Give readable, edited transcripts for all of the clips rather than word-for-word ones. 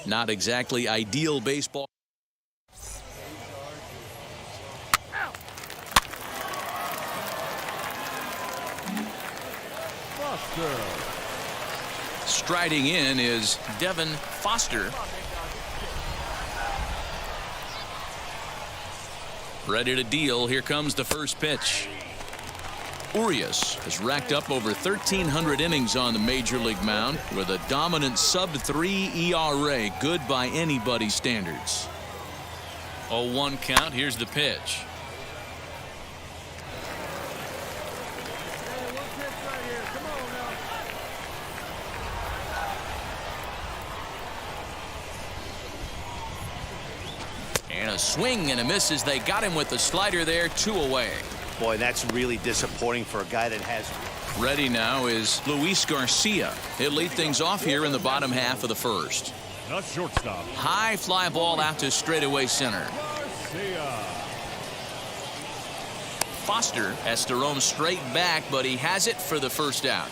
Not exactly ideal baseball. Striding in is Devin Foster. Ready to deal. Here comes the first pitch. Urias has racked up over 1,300 innings on the major league mound with a dominant sub-3 ERA, good by anybody's standards. 0-1 count. Here's the pitch. And a swing and a miss as they got him with the slider there, 2 away. Boy, that's really disappointing for a guy that has. Ready now is Luis Garcia. He'll lead things off here in the bottom half of the first. The shortstop. High fly ball out to straightaway center. Garcia. Foster has to roam straight back, but he has it for the first out.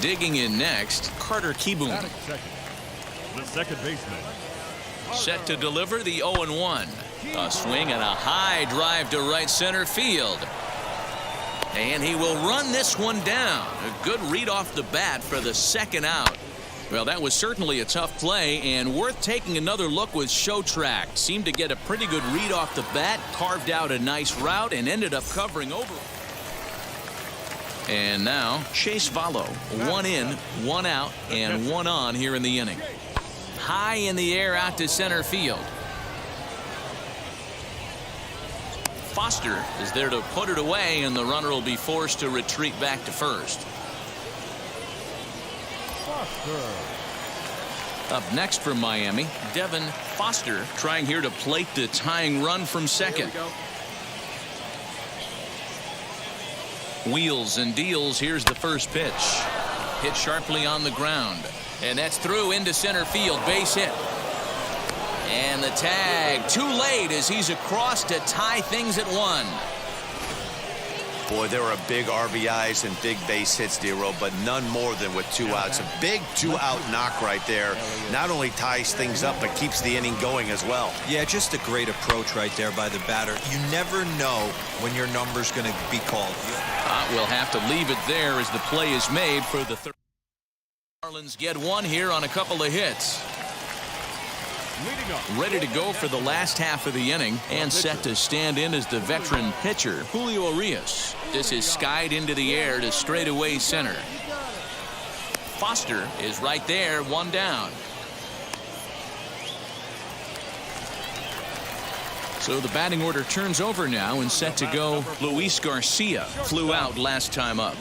Digging in next, Carter Kieboom. The second baseman. Set to deliver the 0-1. A swing and a high drive to right center field. And he will run this one down. A good read off the bat for the second out. Well, that was certainly a tough play and worth taking another look with Show Track. Seemed to get a pretty good read off the bat, carved out a nice route, and ended up covering over. And now Chase Vallo. 1 in, 1 out, and 1 on here in the inning. High in the air out to center field. Foster is there to put it away, and the runner will be forced to retreat back to first. Up next from Miami, Devin Foster trying here to plate the tying run from second. Wheels and deals. Here's the first pitch. Hit sharply on the ground. And that's through into center field. Base hit. And the tag too late as he's across to tie things at 1. Boy, there were big RBIs and big base hits, Dero, but none more than with 2 outs. A big 2-out knock right there. Not only ties things up, but keeps the inning going as well. Yeah, just a great approach right there by the batter. You never know when your number's going to be called. We'll have to leave it there as the play is made for the third. Marlins get one here on a couple of hits. Ready to go for the last half of the inning and set to stand in as the veteran pitcher, Julio Urias. This is skied into the air to straightaway center. Foster is right there, 1 down. So the batting order turns over now and set to go. Luis Garcia flew out last time up.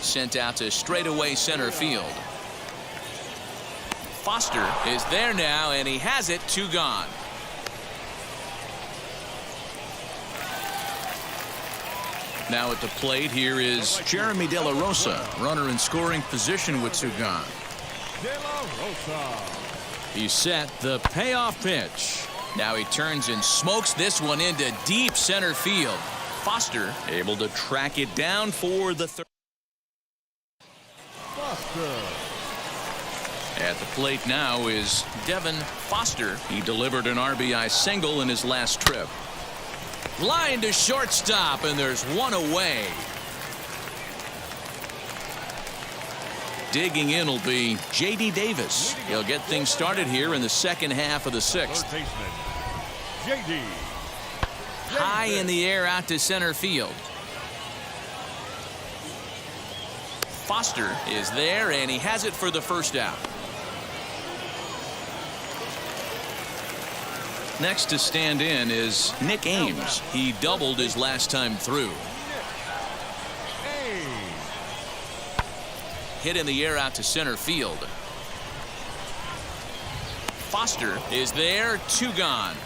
Sent out to straightaway center field. Foster is there now, and he has it, 2 gone. Now at the plate here is Jeremy De La Rosa, runner in scoring position with 2 gone. De La Rosa. He's set the payoff pitch. Now he turns and smokes this one into deep center field. Foster able to track it down for the third. Foster. At the plate now is Devin Foster. He delivered an RBI single in his last trip. Line to shortstop, and there's one away. Digging in will be J.D. Davis. He'll get things started here in the second half of the sixth. Third baseman, J.D. High in the air out to center field. Foster is there, and he has it for the first out. Next to stand in is Nick Ames. He doubled his last time through. Hit in the air out to center field. Foster is there, 2 gone.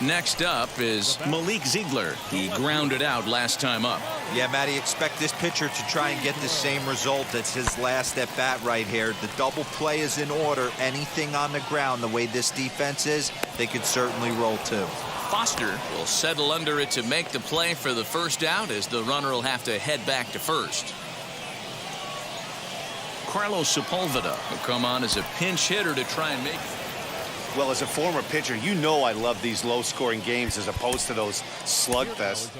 Next up is Malik Ziegler. He grounded out last time up. Yeah, Matty, expect this pitcher to try and get the same result as his last at bat right here. The double play is in order. Anything on the ground, the way this defense is, they could certainly roll too. Foster will settle under it to make the play for the first out, as the runner will have to head back to first. Carlos Sepulveda will come on as a pinch hitter to try and make it. Well, as a former pitcher, you know I love these low-scoring games as opposed to those slugfests.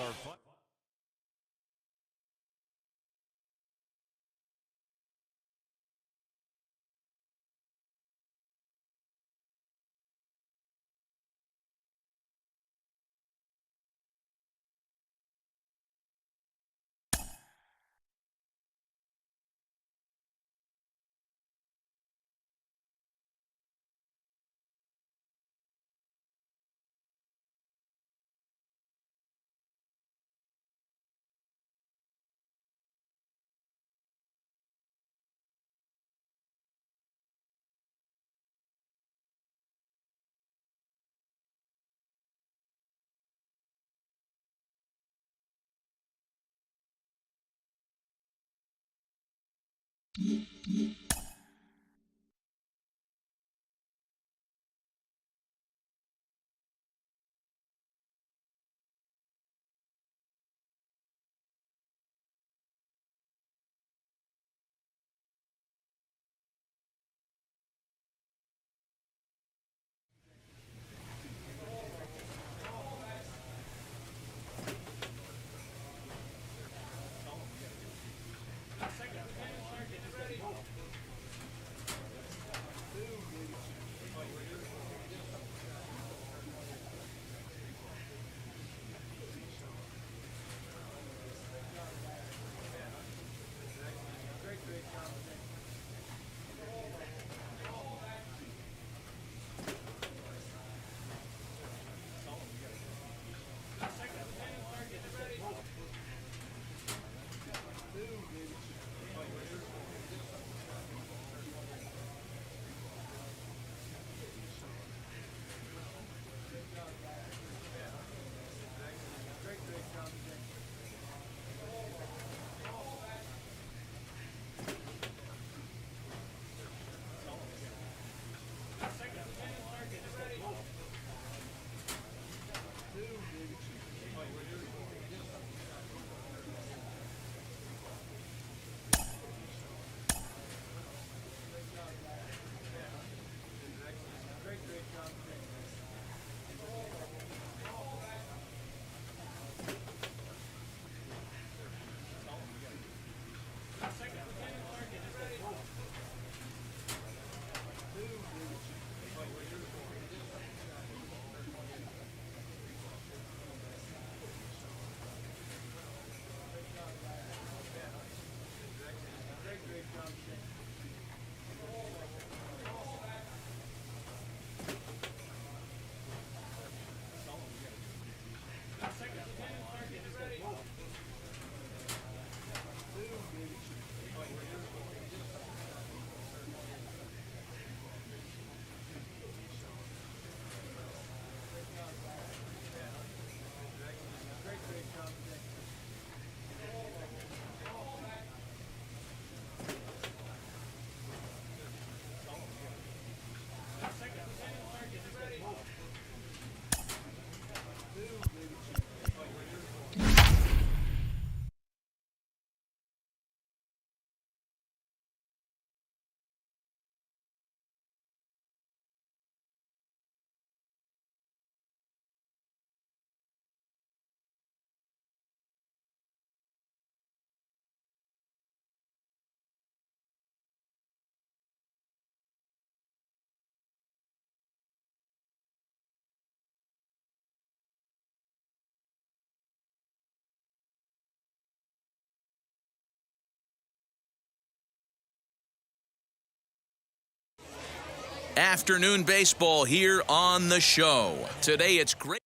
Afternoon baseball here on the show. Today it's great.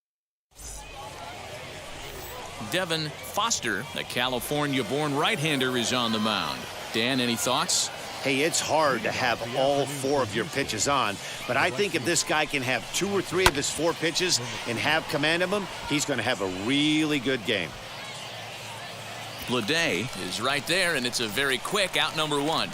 Devin Foster, a California-born right-hander, is on the mound. Dan, any thoughts? Hey, it's hard to have all 4 of your pitches on, but I think if this guy can have 2 or 3 of his 4 pitches and have command of them, he's going to have a really good game. Leday is right there, and it's a very quick out number 1.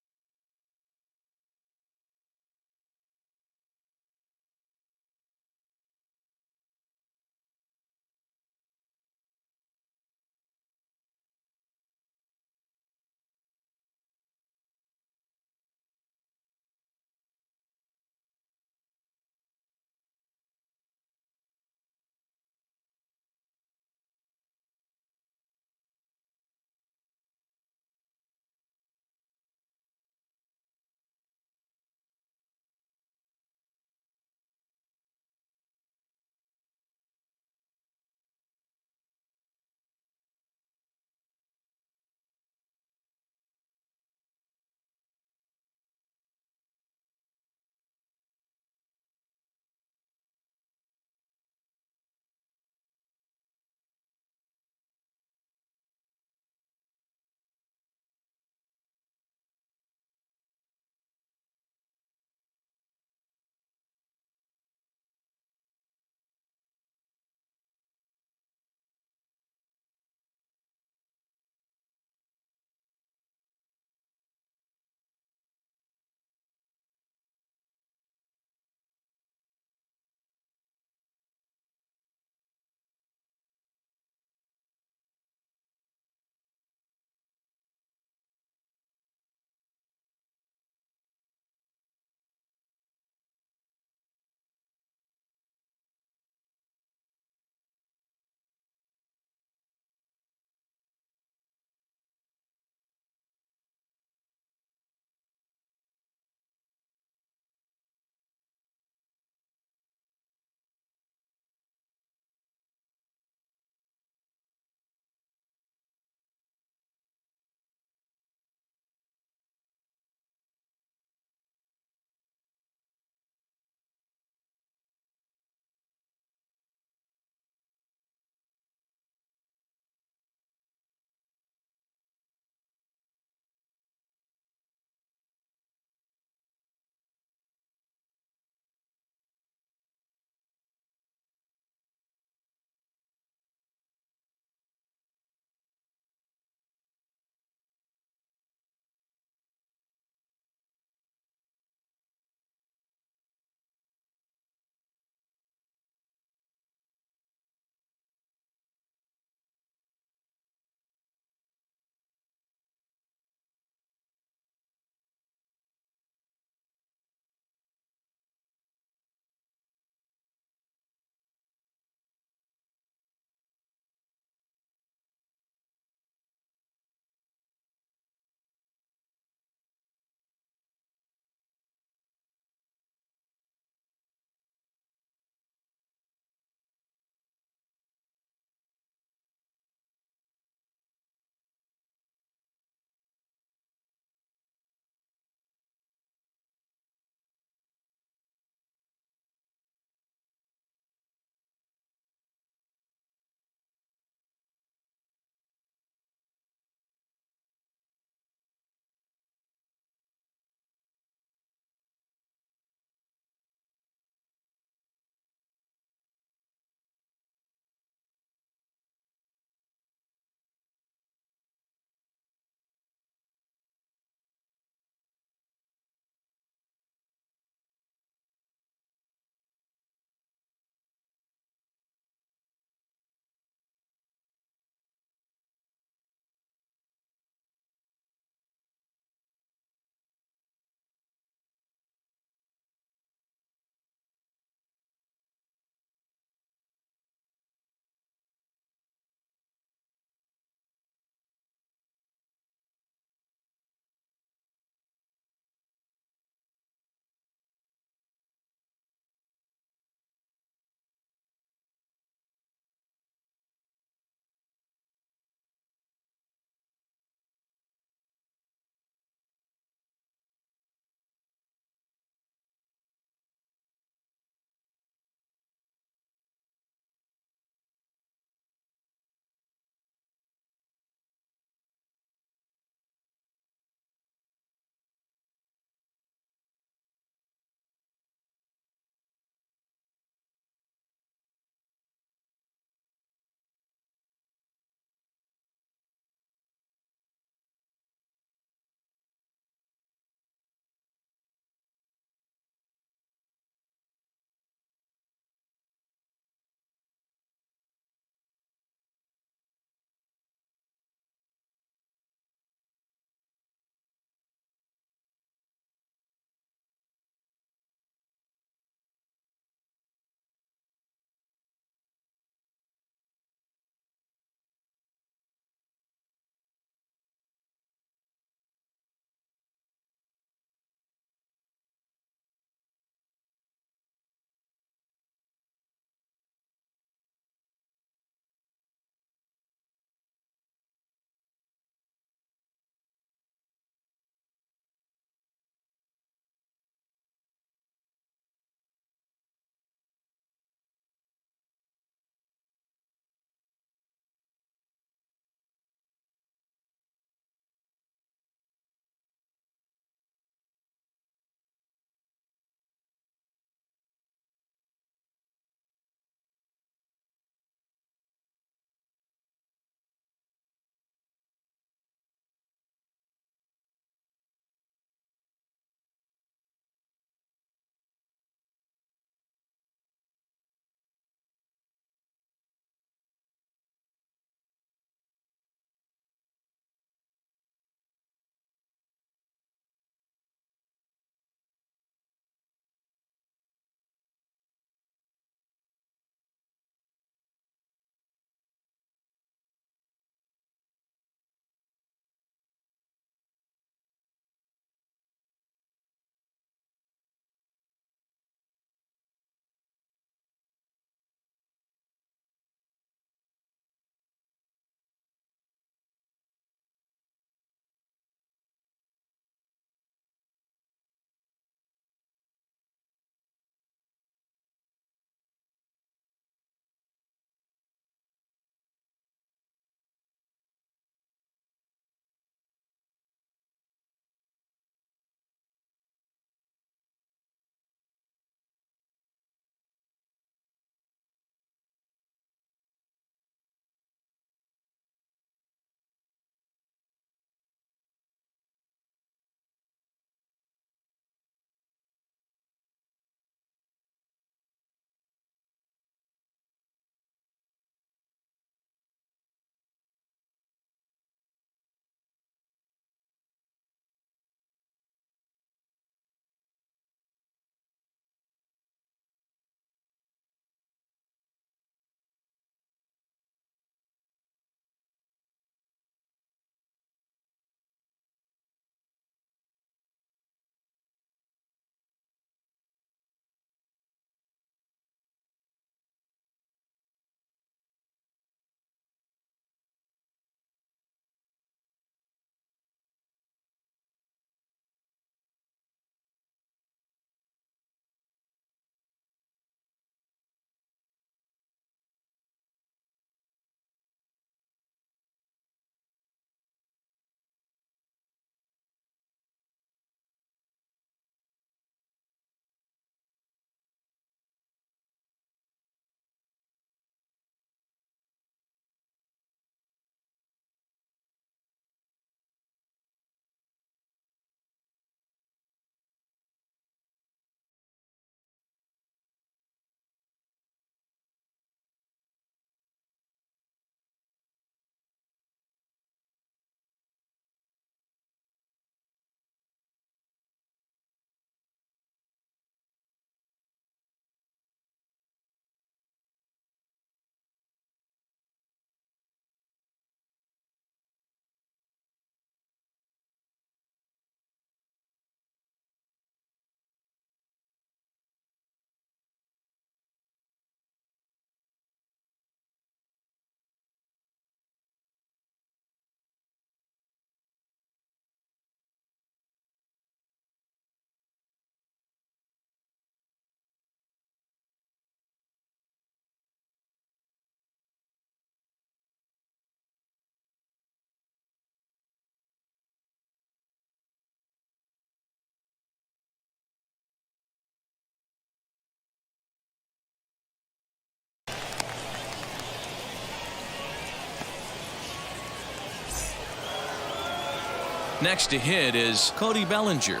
Next to hit is Cody Bellinger.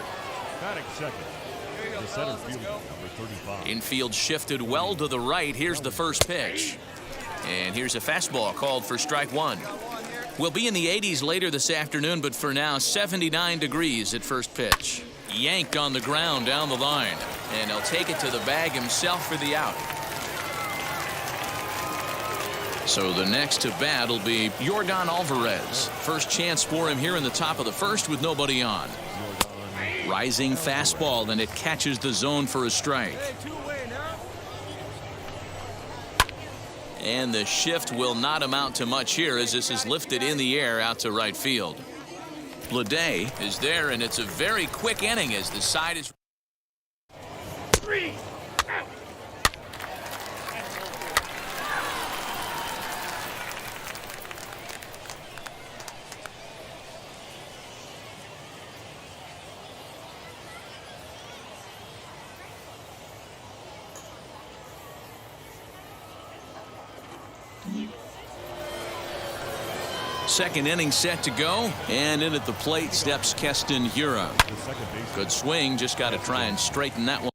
Batting second, the center fielder, number 35. Infield shifted well to the right. Here's the first pitch. And here's a fastball called for strike one. We'll be in the 80s later this afternoon, but for now, 79 degrees at first pitch. Yanked on the ground down the line. And he'll take it to the bag himself for the out. So the next to bat will be Yordan Alvarez. First chance for him here in the top of the first with nobody on. Rising fastball, and it catches the zone for a strike. And the shift will not amount to much here as this is lifted in the air out to right field. Bleday is there, and it's a very quick inning as the side is. Second inning set to go, and in at the plate steps Keston Hiura. Good swing, just got to try and straighten that one.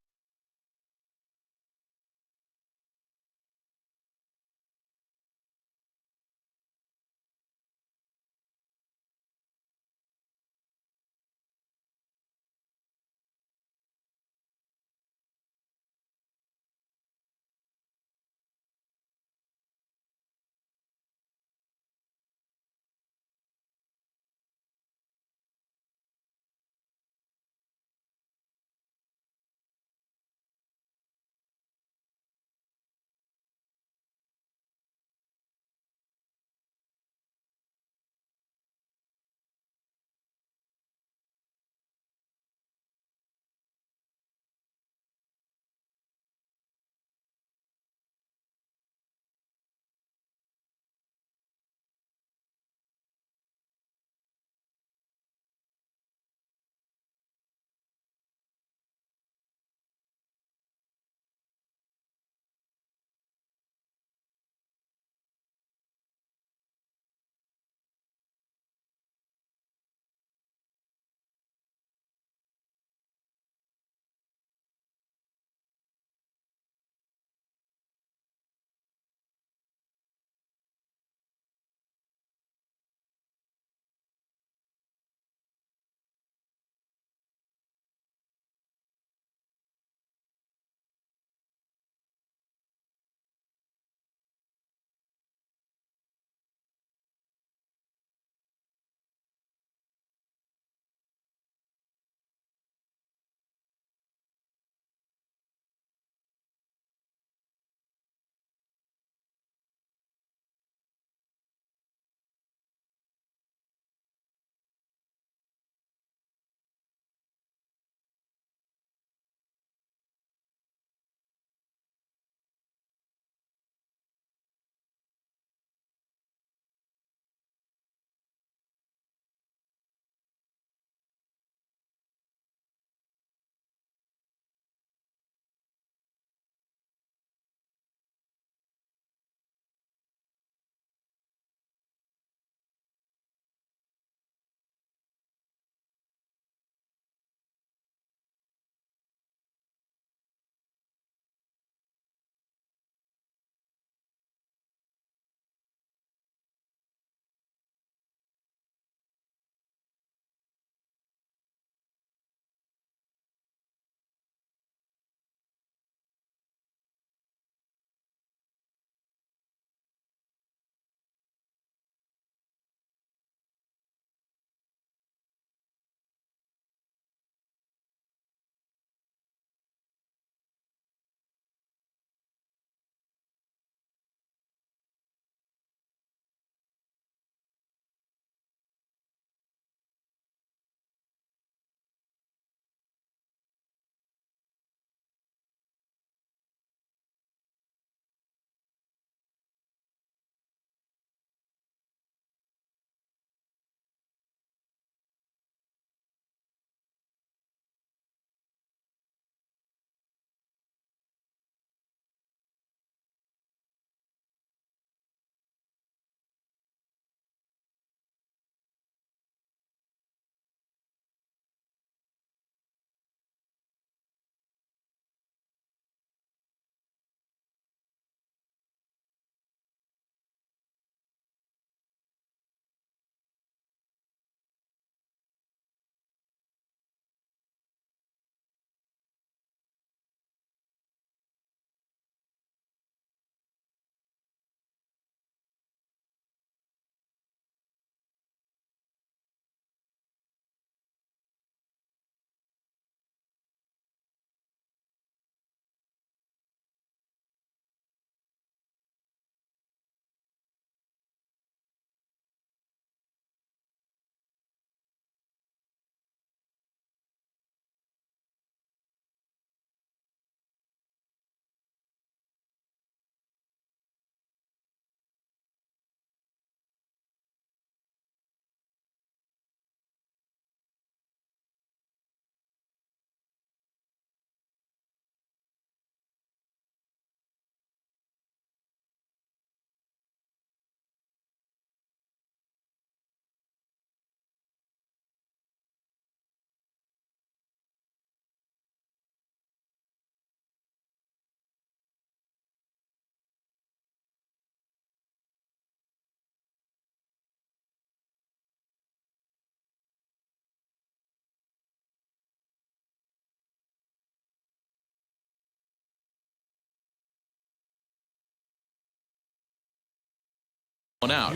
out.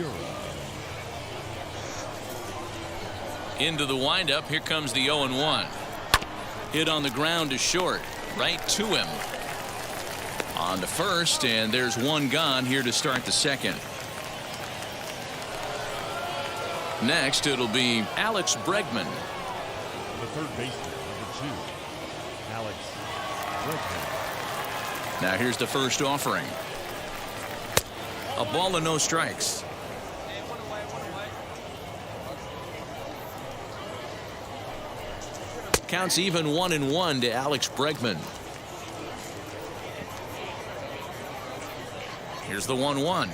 Into the windup. Here comes the 0-1. Hit on the ground to short. Right to him. On to first, and there's one gone here to start the second. Next, it'll be Alex Bregman. The third baseman, number 2, Alex Bregman. Now here's the first offering. A ball and no strikes. Counts even 1-1 to Alex Bregman. Here's the 1-1.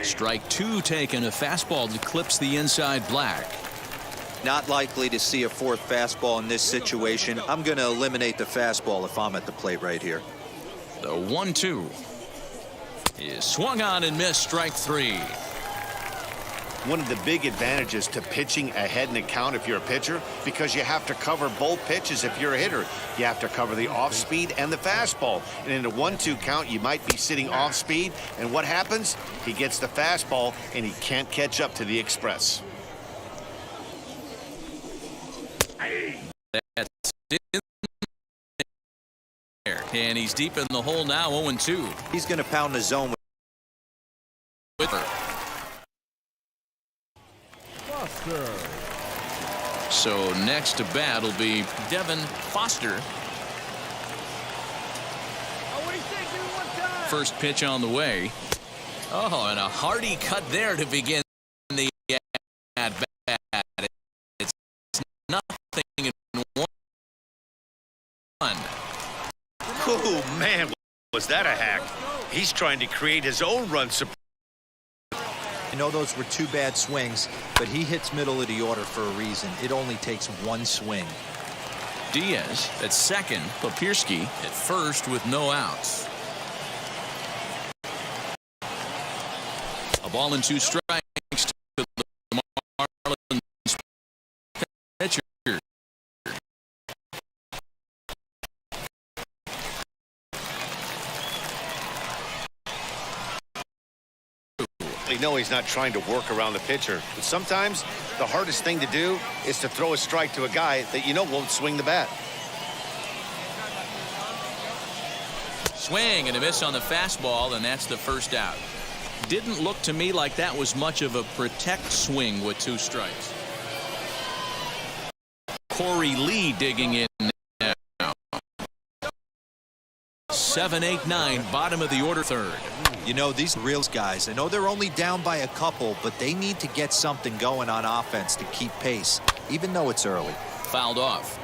Strike 2 taken. A fastball that clips the inside black. Not likely to see a fourth fastball in this situation. I'm going to eliminate the fastball if I'm at the plate right here. The 1-2 is swung on and missed. Strike 3. One of the big advantages to pitching ahead in the count if you're a pitcher, because you have to cover both pitches if you're a hitter. You have to cover the off speed and the fastball. And in a 1-2 count, you might be sitting off speed. And what happens? He gets the fastball and he can't catch up to the express. That's in there. And he's deep in the hole now. 0-2. He's going to pound the zone With her. So next to bat will be Devin Foster. First pitch on the way. Oh, and a hearty cut there to begin the at bat. It's nothing in 1. Oh, man, was that a hack? He's trying to create his own run support. I know those were 2 bad swings, but he hits middle of the order for a reason. It only takes 1 swing. Diaz at second. Papierski at first with no outs. A ball and 2 strikes to the Marlins pitcher. You know he's not trying to work around the pitcher, but sometimes the hardest thing to do is to throw a strike to a guy that you know won't swing the bat. Swing and a miss on the fastball, and that's the first out. Didn't look to me like that was much of a protect swing with 2 strikes. Corey Lee digging in now. 7, 8, 9, bottom of the order, third. You know, these real guys, I know they're only down by a couple, but they need to get something going on offense to keep pace, even though it's early. Fouled off.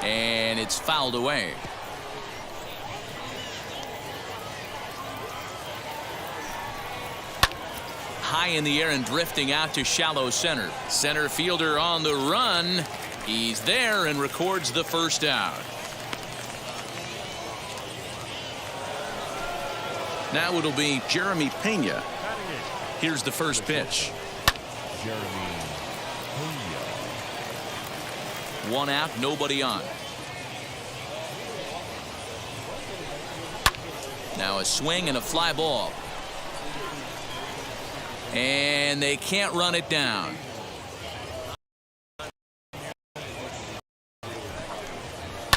And it's fouled away. High in the air and drifting out to shallow center. Center fielder on the run. He's there and records the first out. Now it'll be Jeremy Pena. Here's the first pitch. Jeremy Pena. 1 out, nobody on. Now a swing and a fly ball. And they can't run it down.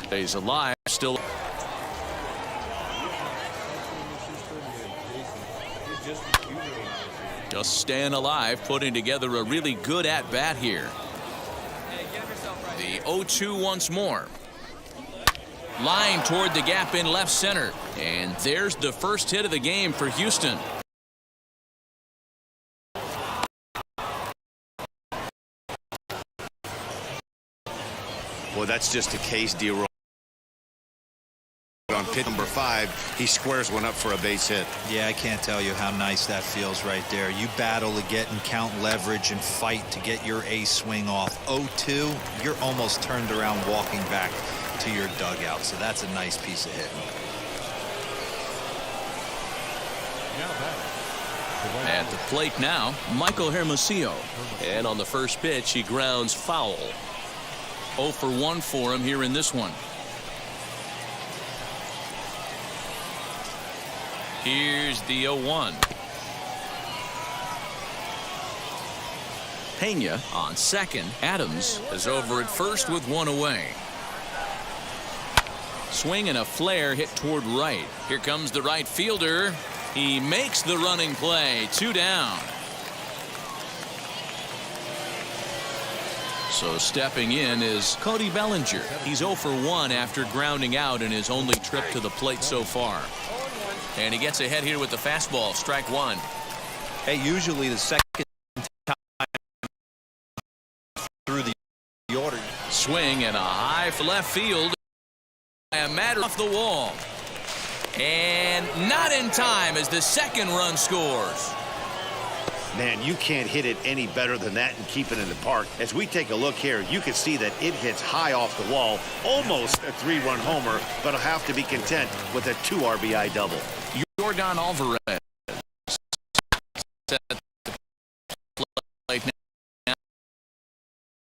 Stays alive, still. Just staying alive, putting together a really good at-bat here. The 0-2 once more. Line toward the gap in left center. And there's the first hit of the game for Houston. Well, that's just a case, D-Roll. On pit number 5, he squares one up for a base hit. Yeah, I can't tell you how nice that feels right there. You battle to get and count leverage and fight to get your ace swing off. 0-2, you're almost turned around walking back to your dugout. So that's a nice piece of hitting. At the plate now, Michael Hermosillo. And on the first pitch, he grounds foul. 0 for 1 for him here in this one. Here's the 0-1. Pena on second. Adams is over at first with one away. Swing and a flare hit toward right. Here comes the right fielder. He makes the running play. 2 down. So stepping in is Cody Bellinger. He's 0 for 1 after grounding out in his only trip to the plate so far. And he gets ahead here with the fastball. Strike 1. Hey, usually the second time through the order. Swing and a high for left field. A matter off the wall. And not in time as the second run scores. Man, you can't hit it any better than that and keep it in the park. As we take a look here, you can see that it hits high off the wall. Almost a 3-run homer, but he'll have to be content with a 2 RBI double. Jordan Alvarez. Set the plate now.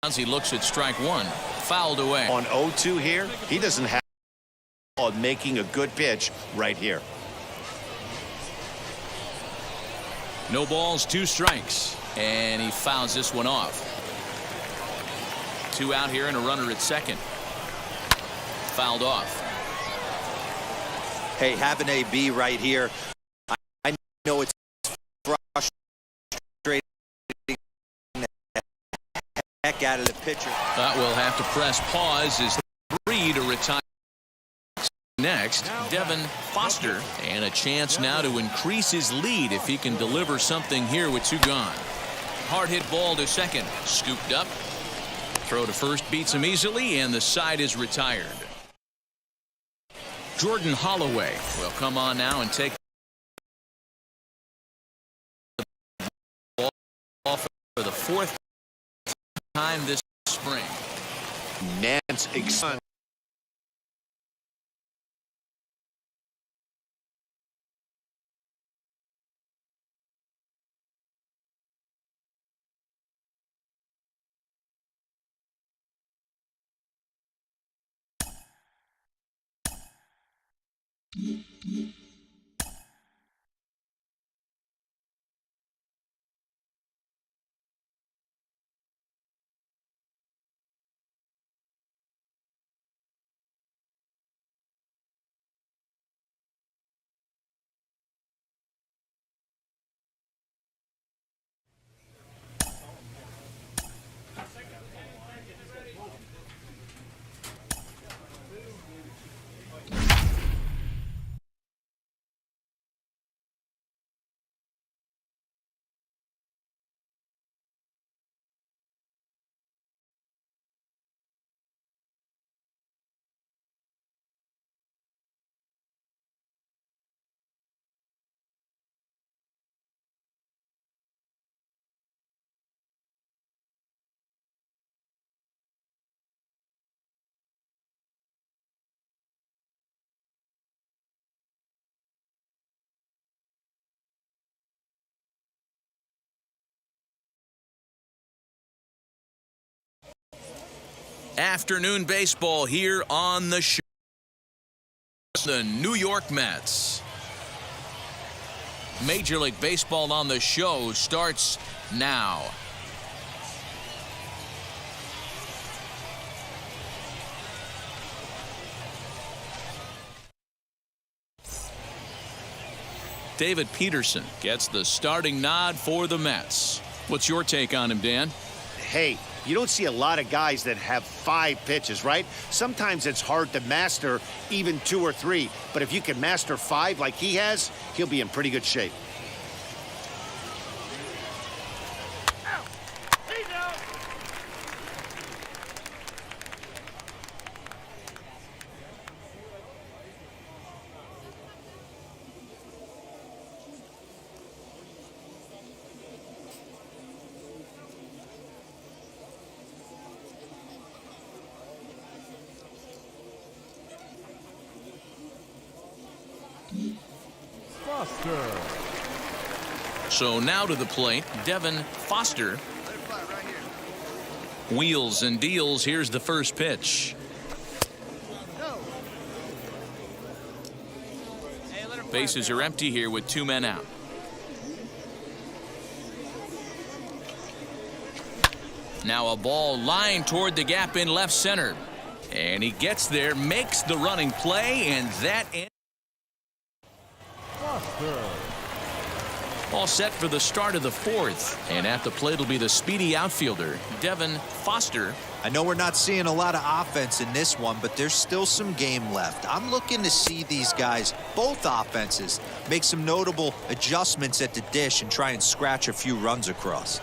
As he looks at strike 1. Fouled away. On 0-2 here, he doesn't have on making a good pitch right here. No balls, 2 strikes. And he fouls this one off. 2 out here and a runner at second. Fouled off. Hey, have an AB right here. I know it's frustrating the heck out of the pitcher. But we'll have to press pause as 3 to retire. Next, Devin Foster, and a chance now to increase his lead if he can deliver something here with 2 gone. Hard hit ball to second, scooped up. Throw to first beats him easily, and the side is retired. Jordan Holloway will come on now and take the ball for the 4th time this spring. Nance excited. Afternoon baseball here on the show. The New York Mets. Major League Baseball on the show starts now. David Peterson gets the starting nod for the Mets. What's your take on him, Dan? Hey, you don't see a lot of guys that have 5 pitches, right? Sometimes it's hard to master even 2 or 3. But if you can master 5 like he has, he'll be in pretty good shape. Foster. So now to the plate, Devin Foster. Wheels and deals. Here's the first pitch. Bases are empty here with 2 men out. Now a ball lined toward the gap in left center. And he gets there, makes the running play, and that ends. All set for the start of the 4th. And at the plate will be the speedy outfielder, Devin Foster. I know we're not seeing a lot of offense in this one, but there's still some game left. I'm looking to see these guys, both offenses, make some notable adjustments at the dish and try and scratch a few runs across.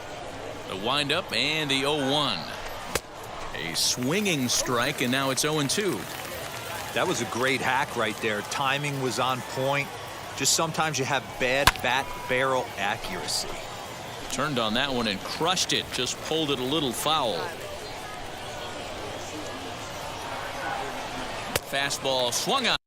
The windup and the 0-1. A swinging strike, and now it's 0-2. That was a great hack right there. Timing was on point. Just sometimes you have bad bat barrel accuracy. Turned on that one and crushed it. Just pulled it a little foul. Fastball swung on.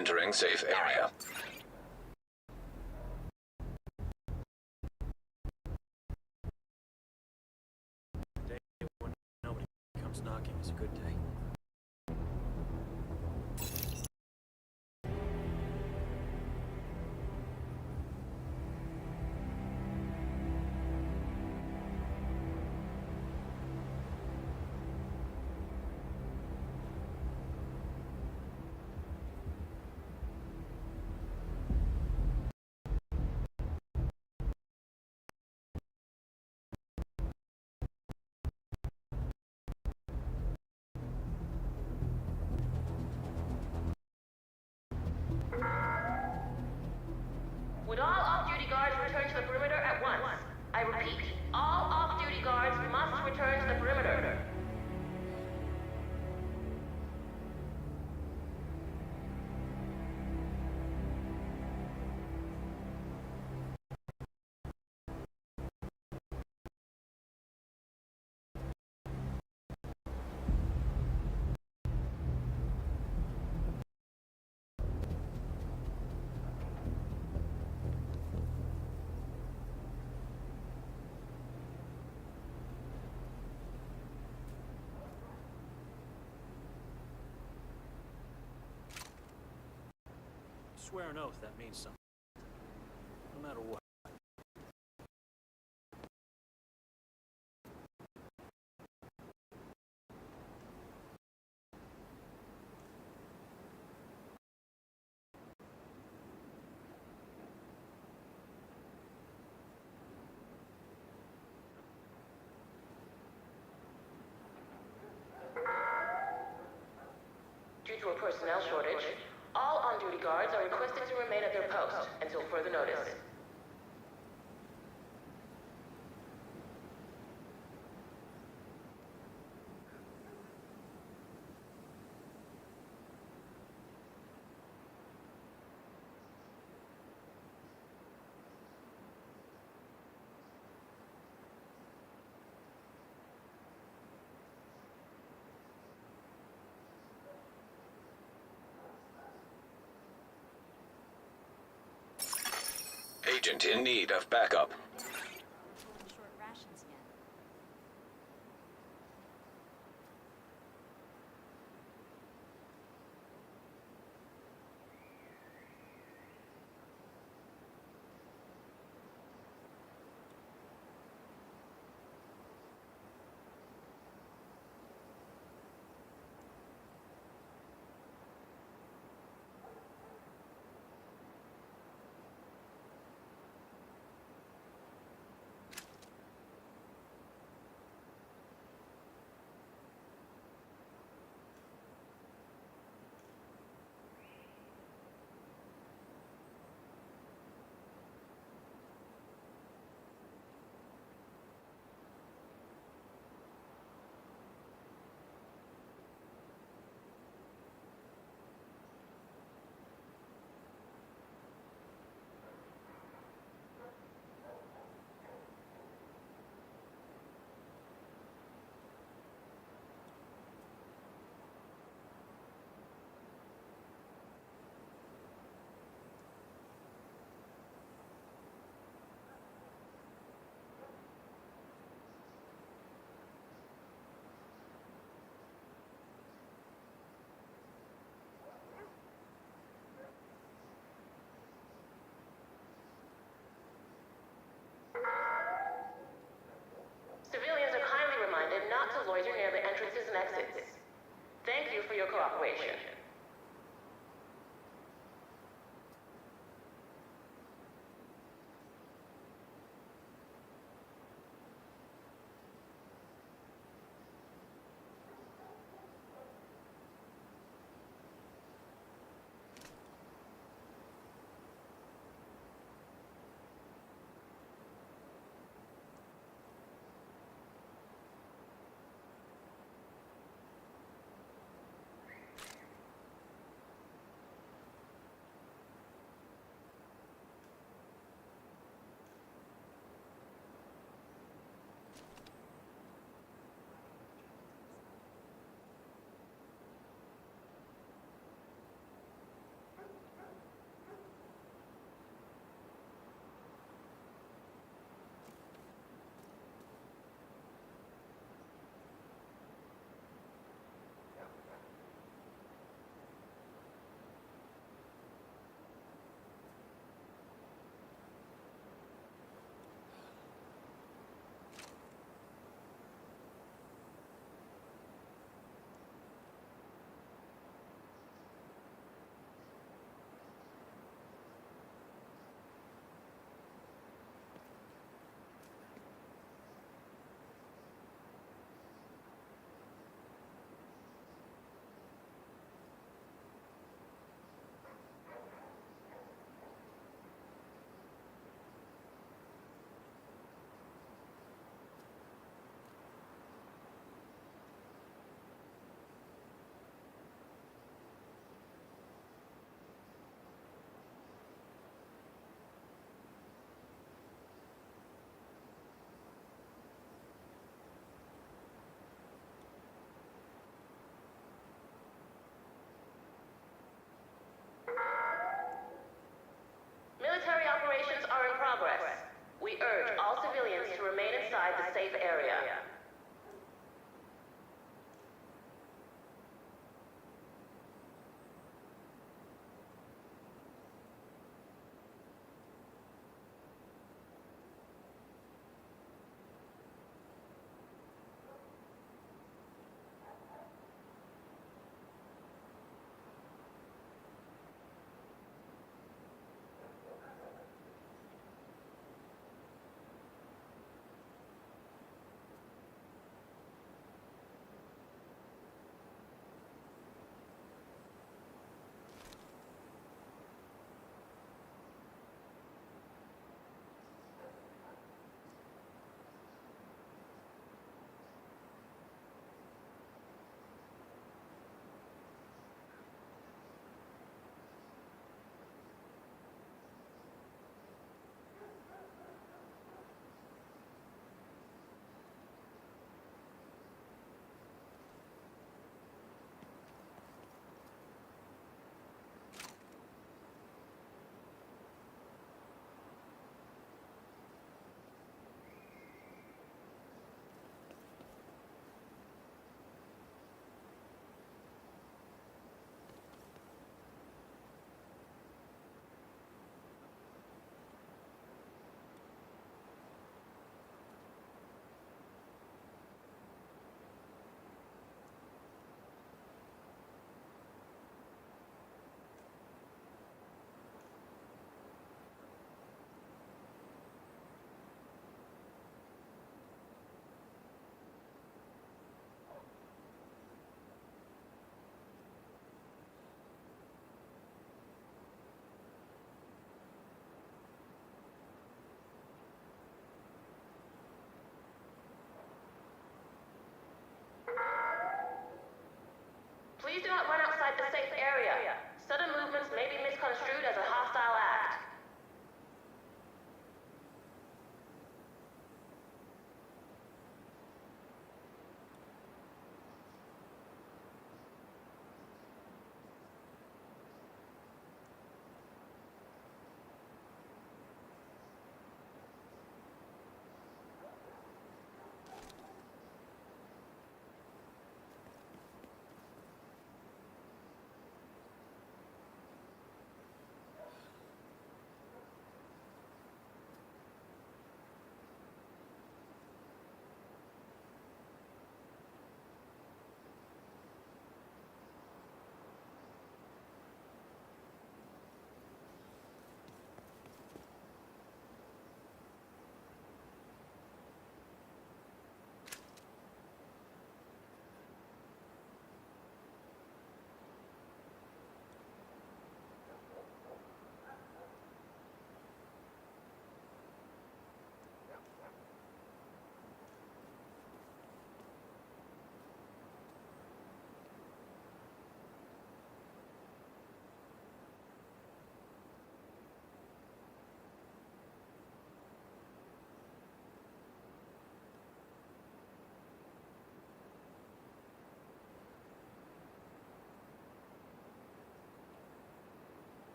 Entering safe area. Day when nobody comes knocking is a good day. Would all off-duty guards return to the perimeter at once? I repeat, all off-duty guards must return to the perimeter. Swear an oath that means something. No matter what. Due to a personnel shortage, all on-duty guards are requested to remain at their post until further notice. Agent in need of backup. Short rations again. Civilians are kindly reminded not to loiter near the entrances and exits. Thank you for your cooperation. inside the safe area.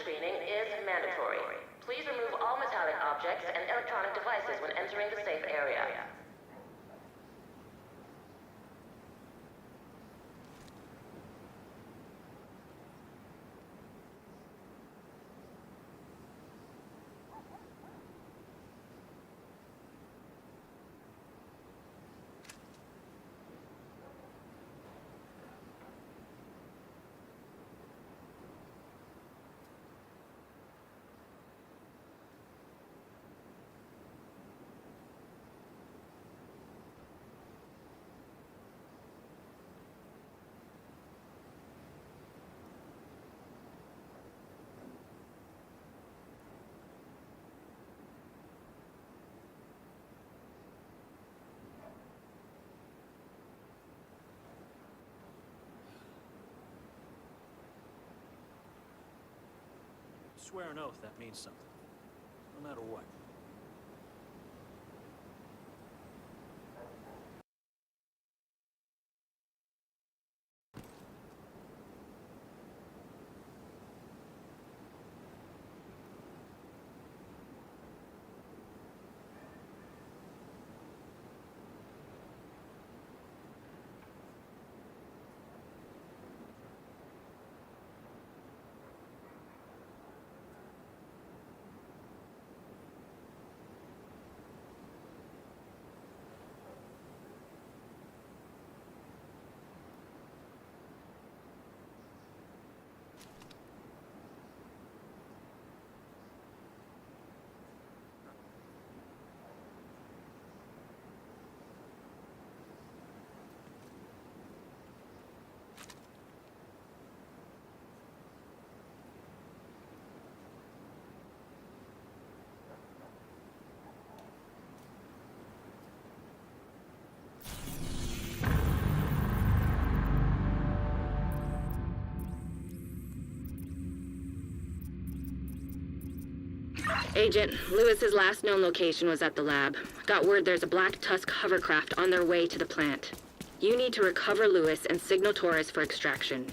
screening is mandatory. Please remove all metallic objects and electronic devices when entering the safe area. Swear an oath that means something. No matter what. Agent, Lewis's last known location was at the lab. Got word there's a Black Tusk hovercraft on their way to the plant. You need to recover Lewis and signal Taurus for extraction.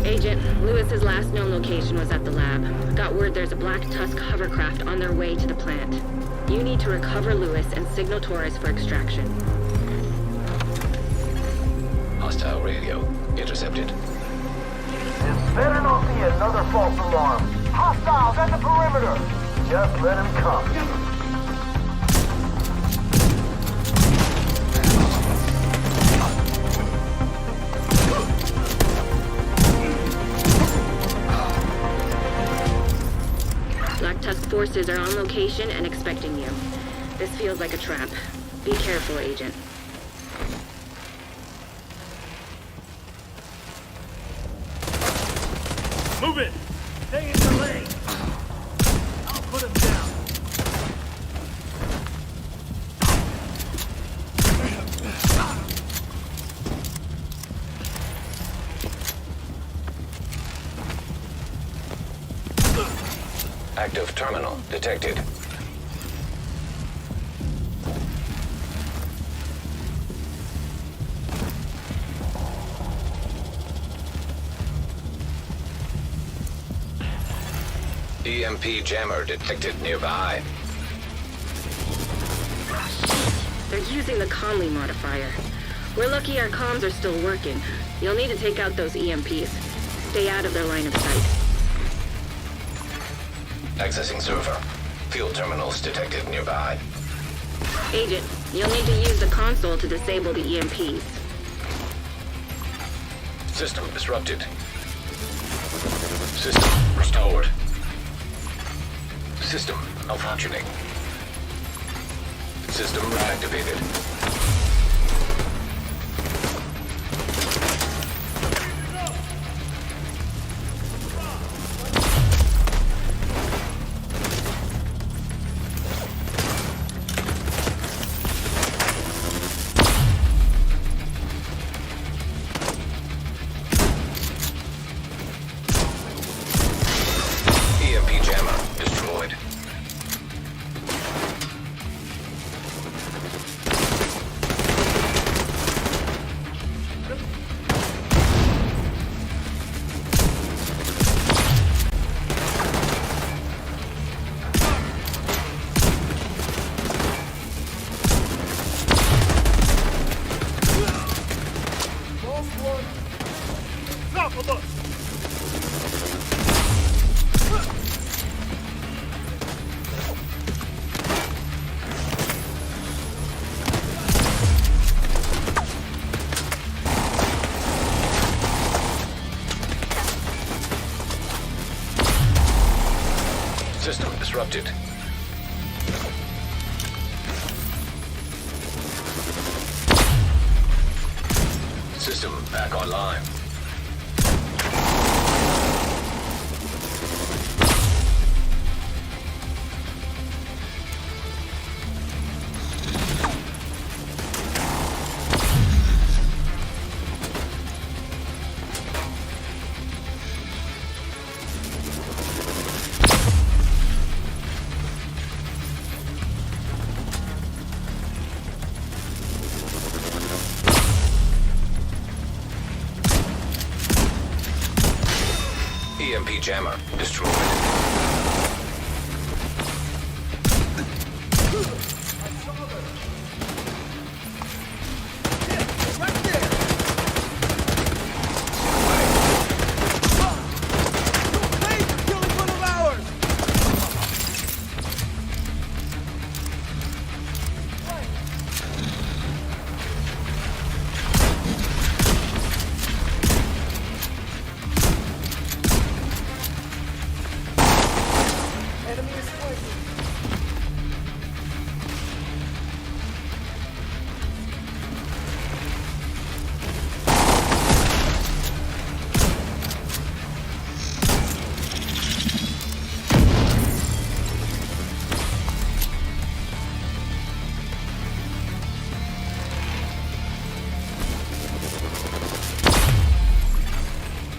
Agent, Lewis's last known location was at the lab. Got word there's a Black Tusk hovercraft on their way to the plant. You need to recover Lewis and signal Taurus for extraction. Hostile radio intercepted. This better not be another false alarm. Hostiles at the perimeter. Just let them come. Black Tusk forces are on location and expecting you. This feels like a trap. Be careful, Agent. Move it! Stay in the lane! I'll put him down. Active terminal detected. EMP jammer detected nearby. They're using the Conley modifier. We're lucky our comms are still working. You'll need to take out those EMPs. Stay out of their line of sight. Accessing server. Fuel terminals detected nearby. Agent, you'll need to use the console to disable the EMPs. System disrupted. System restored. System malfunctioning. System reactivated. EMP jammer destroyed. System disrupted. System back online. EMP jammer destroyed.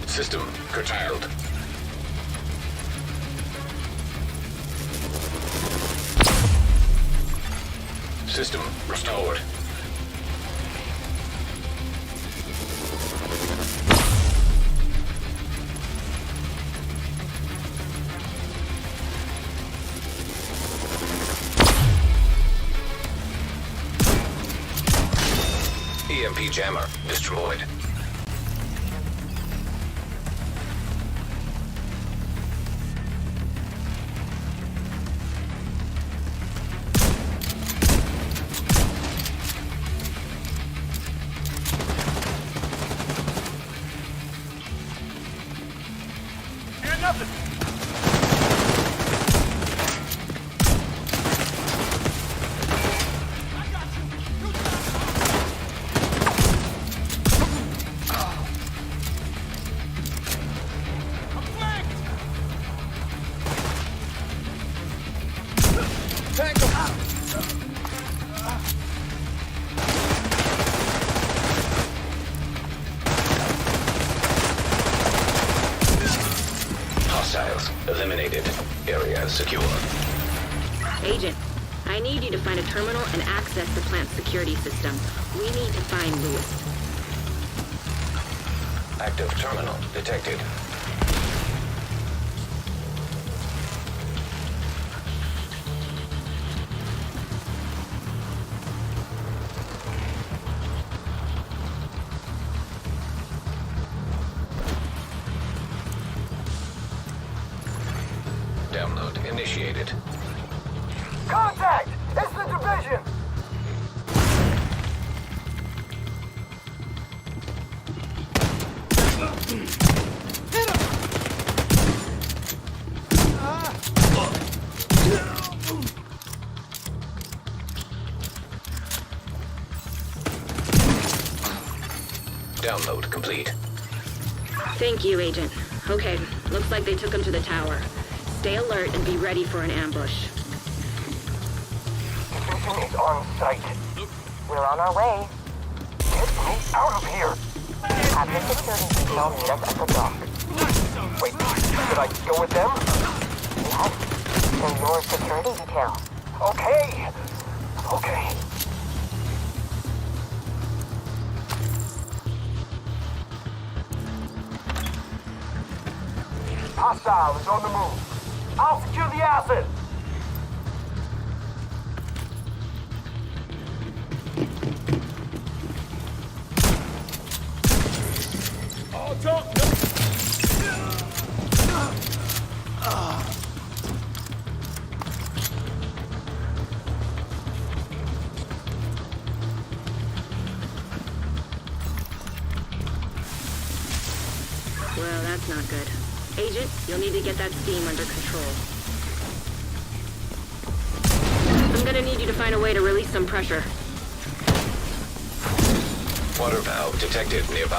System curtailed. System restored. EMP jammer destroyed. Hostiles eliminated. Area secure. Agent, I need you to find a terminal and access the plant's security system. We need to find Lewis. Active terminal detected. activated. Contact! It's the division! Download complete. Thank you, Agent. Okay, looks like they took him to the tower. Stay alert and be ready for an ambush. Division is on site. We're on our way. Get me out of here! Have your security detail meet us at the dock. Wait, should I go with them? Yes. They're your security detail. Okay. Okay. Hostile is on the move. I'll secure the asset. All talk, Well, that's not good. Agent, you'll need to get that steam under control. I'm gonna need you to find a way to release some pressure. Water valve detected nearby.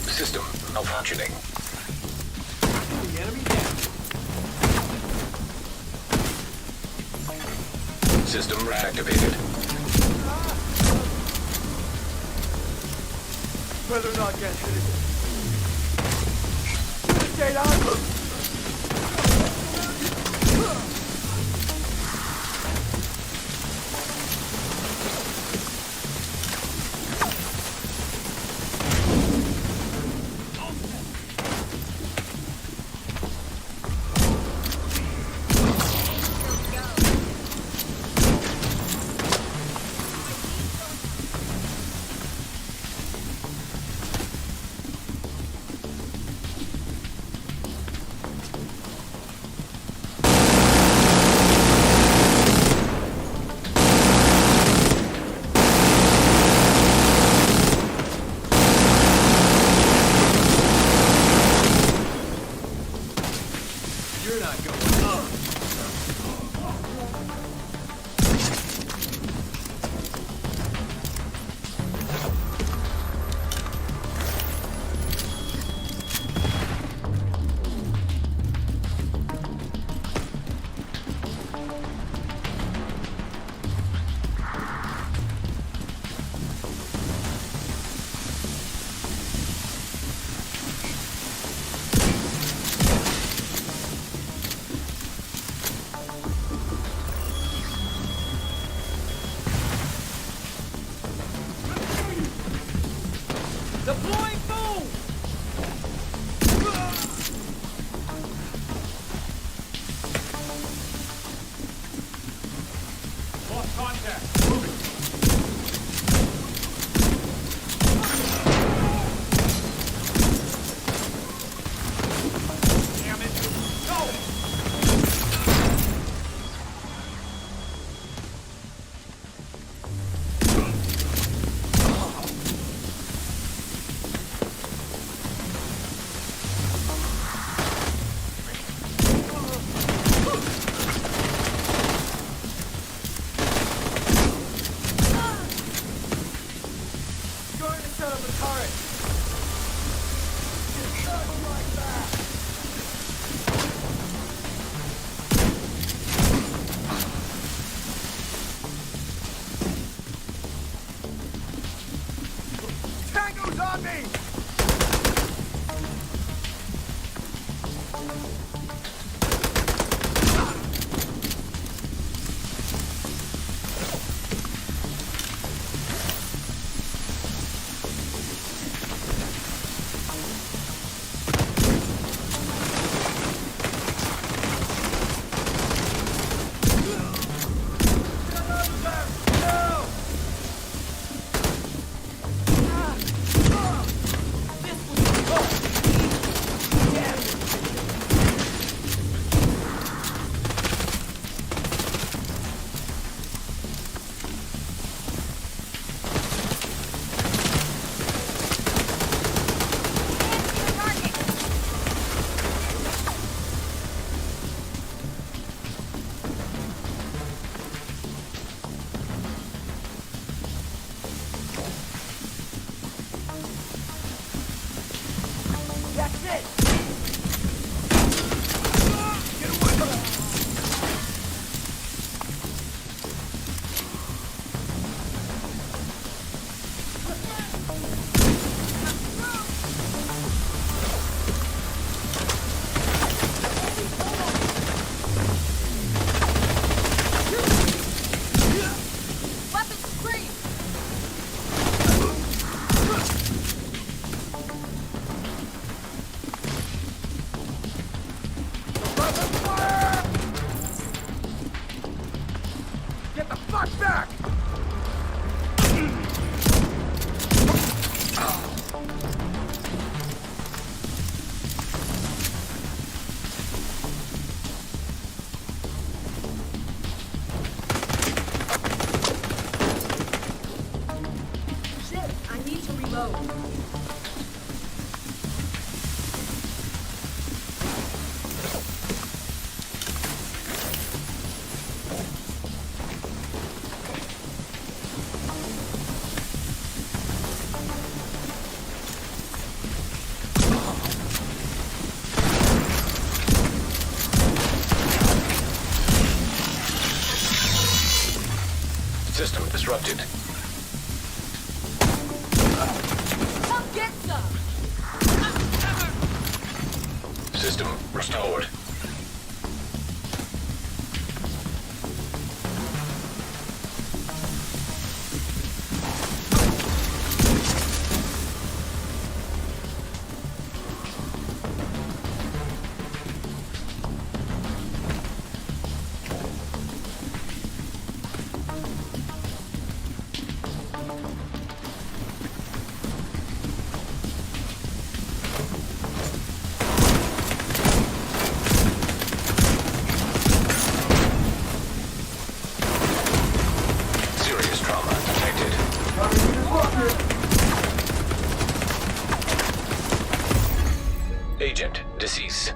System malfunctioning. the enemy down. System reactivated. Better not get hit. Stay down. You're not going up. Deploying boom! Lost contact. Moving. Damn it. Go! Going to set up a turret. Just like that. Tango's on me! Get the fuck back! Shit, I need to reload. System disrupted. Come get some! System restored. Serious trauma detected. Agent deceased.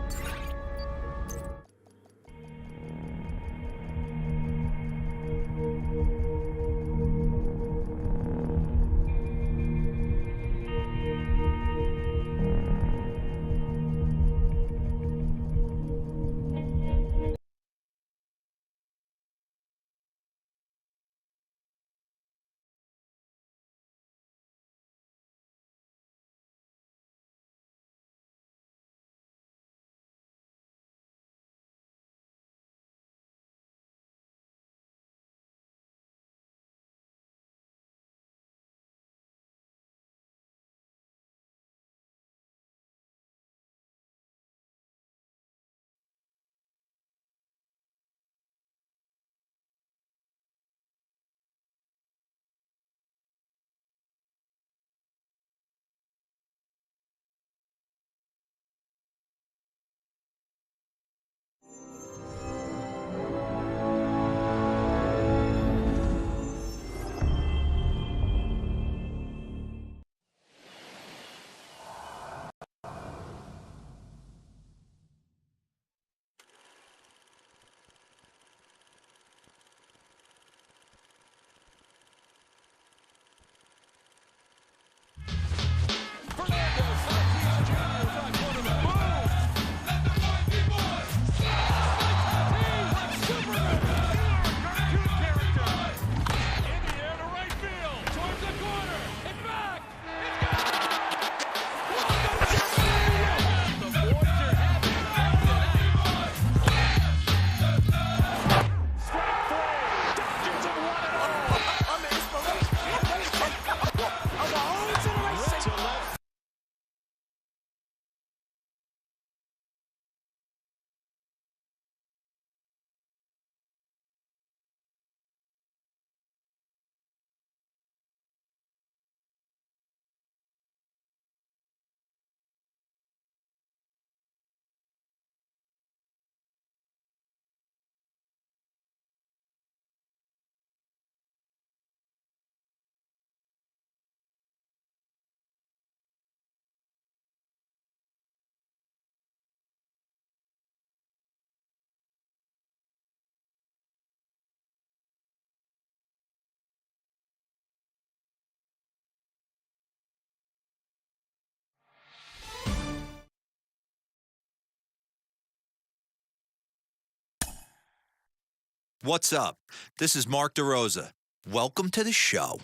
What's up? This is Mark DeRosa. Welcome to the show.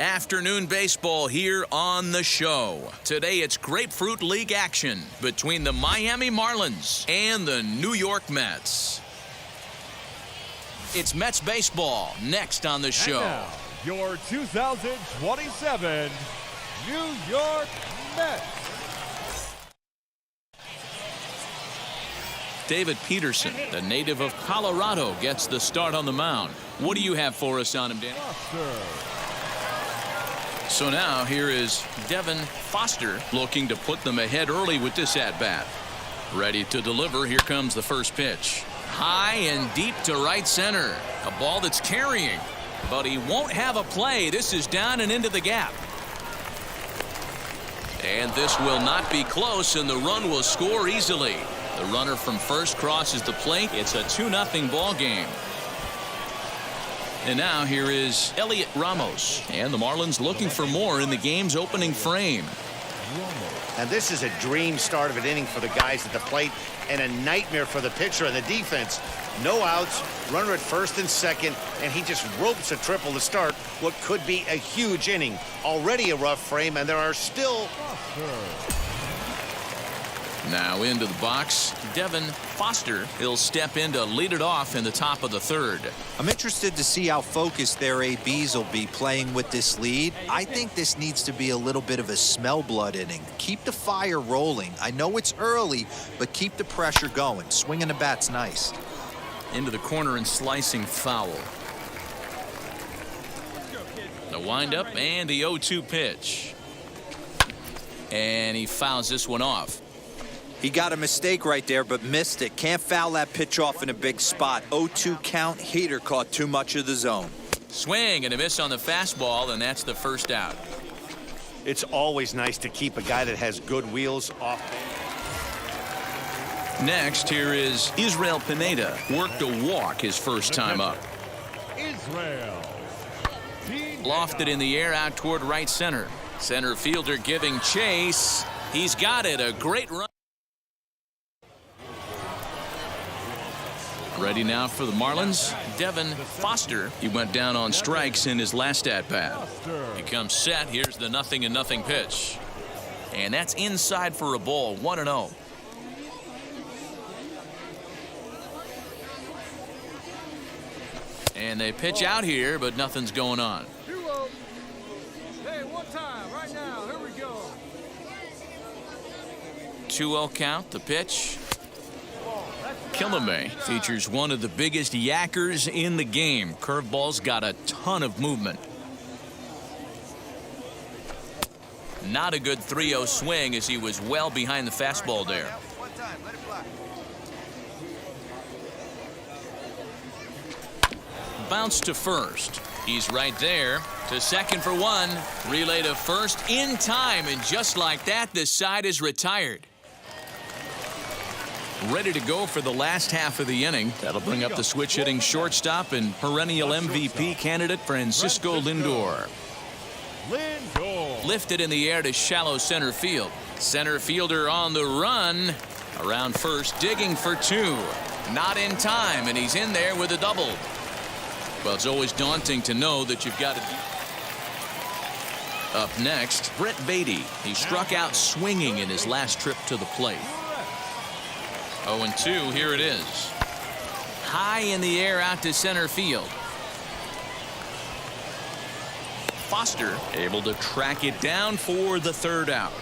Afternoon baseball here on the show. Today it's Grapefruit League action between the Miami Marlins and the New York Mets. It's Mets baseball next on the show. And now, your 2027 New York Mets. David Peterson, the native of Colorado, gets the start on the mound. What do you have for us on him, Danny? So now here is Devin Foster looking to put them ahead early with this at-bat. Ready to deliver. Here comes the first pitch. High and deep to right center. A ball that's carrying, but he won't have a play. This is down and into the gap. And this will not be close, and the run will score easily. The runner from first crosses the plate. It's a 2-0 ball game. And now here is Elliot Ramos. And the Marlins looking for more in the game's opening frame. And this is a dream start of an inning for the guys at the plate and a nightmare for the pitcher and the defense. No outs, runner at first and second, and he just ropes a triple to start what could be a huge inning. Already a rough frame, and there are still... Now into the box, Devin Foster. He'll step in to lead it off in the top of the third. I'm interested to see how focused their ABs will be playing with this lead. I think this needs to be a little bit of a smell blood inning. Keep the fire rolling. I know it's early, but keep the pressure going. Swinging the bat's nice. Into the corner and slicing foul. The windup and the 0-2 pitch. And he fouls this one off. He got a mistake right there, but missed it. Can't foul that pitch off in a big spot. 0-2 count. Heater caught too much of the zone. Swing and a miss on the fastball, and that's the first out. It's always nice to keep a guy that has good wheels off. Next, here is Israel Pineda. Worked a walk his first time up. Israel. Lofted in the air out toward right center. Center fielder giving chase. He's got it. A great run. Ready now for the Marlins, Devin Foster. He went down on strikes in his last at-bat. He comes set. Here's the 0-0 pitch. And that's inside for a ball, 1-0. And they pitch out here, but nothing's going on. Hey, one time, right now. Here we go. 2-0 count, the pitch. Kilame features one of the biggest yackers in the game. Curveball's got a ton of movement. Not a good 3-0 swing as he was well behind the fastball there. Bounce to first. He's right there. To second for one. Relay to first in time, and just like that, the side is retired. Ready to go for the last half of the inning. That'll bring up the switch-hitting shortstop and perennial MVP candidate Francisco Lindor. Lifted in the air to shallow center field. Center fielder on the run. Around first, digging for two. Not in time, and he's in there with a double. Well, it's always daunting to know that you've got to... Up next, Brett Beatty. He struck out swinging in his last trip to the plate. 0-2, here it is. High in the air out to center field. Foster able to track it down for the third out.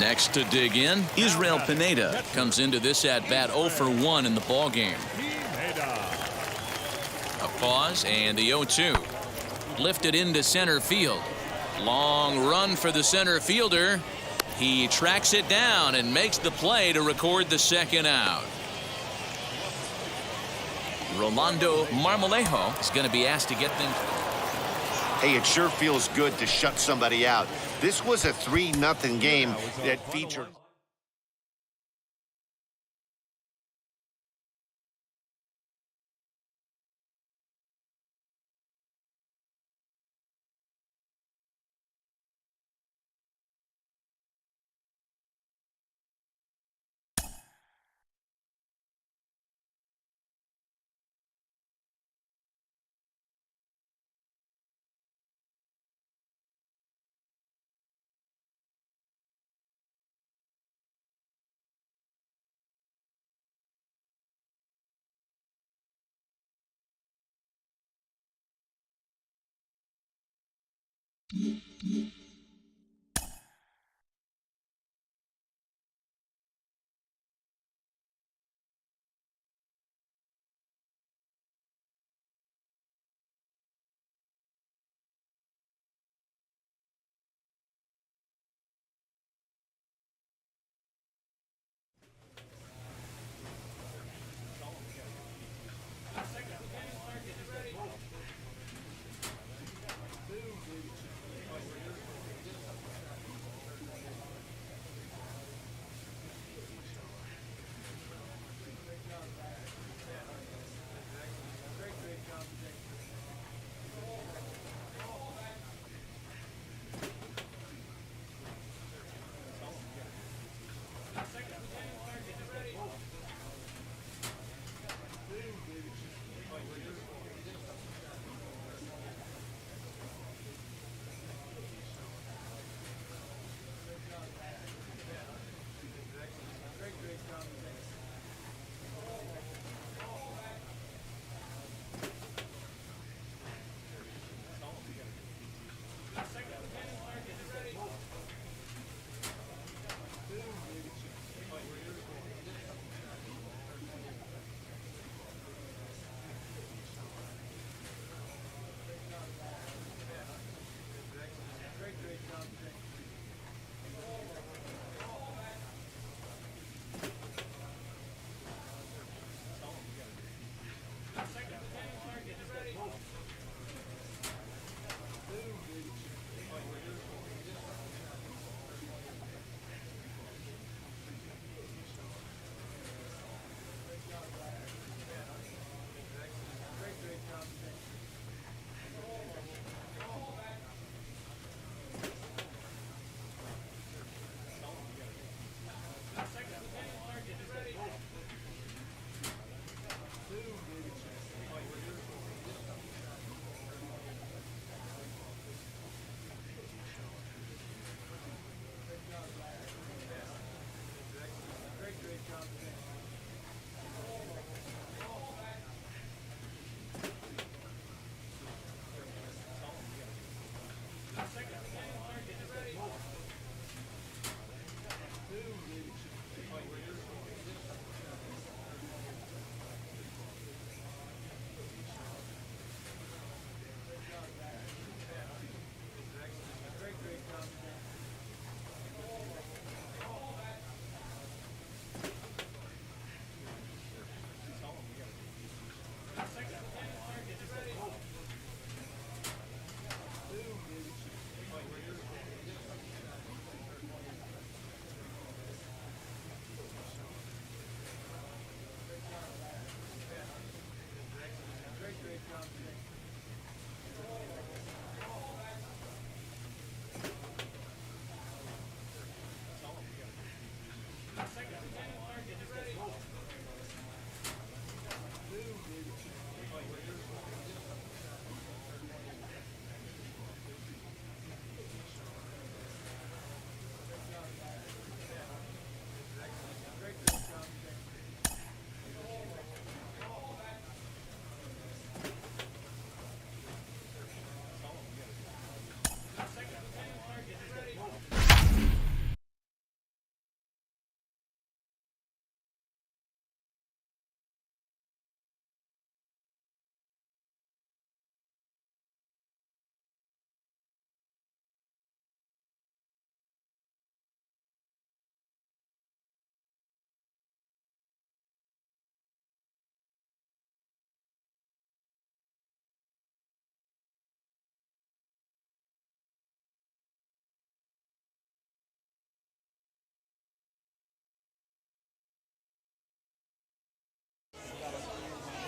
Next to dig in, Israel Pineda comes into this at-bat 0 for 1 in the ballgame. A pause and the 0-2. Lifted into center field. Long run for the center fielder. He tracks it down and makes the play to record the second out. Rolando Marmolejo is going to be asked to get things. Hey, it sure feels good to shut somebody out. This was a 3-0 game that featured...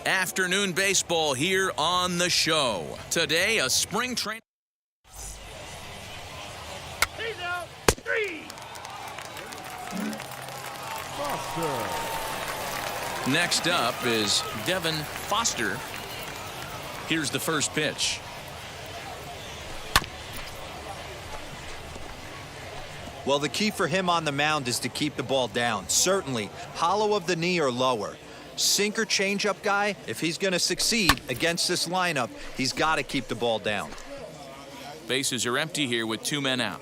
Afternoon baseball here on the show. Today, a spring training. He's out. 3. Foster. Next up is Devin Foster. Here's the first pitch. Well, the key for him on the mound is to keep the ball down. Certainly, hollow of the knee or lower. Sinker changeup guy, if he's going to succeed against this lineup, he's got to keep the ball down. Bases are empty here with 2 men out.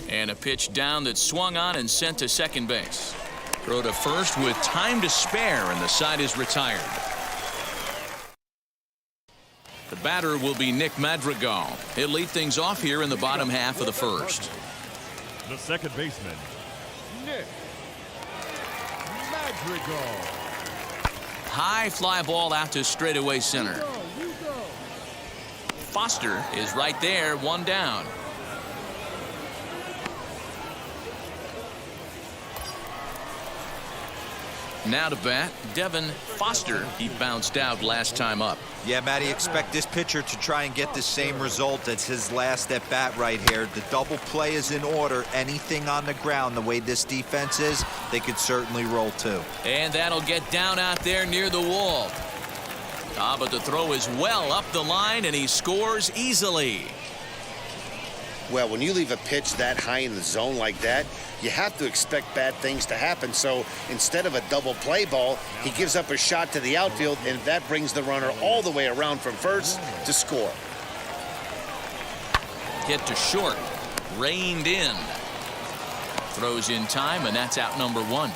And a pitch down that swung on and sent to second base. Throw to first with time to spare, and the side is retired. The batter will be Nick Madrigal. He'll lead things off here in the bottom half of the first. The second baseman, Nick Madrigal. High fly ball out to straightaway center. Foster is right there, 1 down. Now to bat, Devin Foster. He bounced out last time up. Yeah, Matty, expect this pitcher to try and get the same result as his last at bat right here. The double play is in order. Anything on the ground, the way this defense is, they could certainly roll too. And that'll get down out there near the wall. But the throw is well up the line, and he scores easily. Well, when you leave a pitch that high in the zone like that, you have to expect bad things to happen. So instead of a double play ball, he gives up a shot to the outfield, and that brings the runner all the way around from first to score. Hit to short. Reined in. Throws in time, and that's out number 1.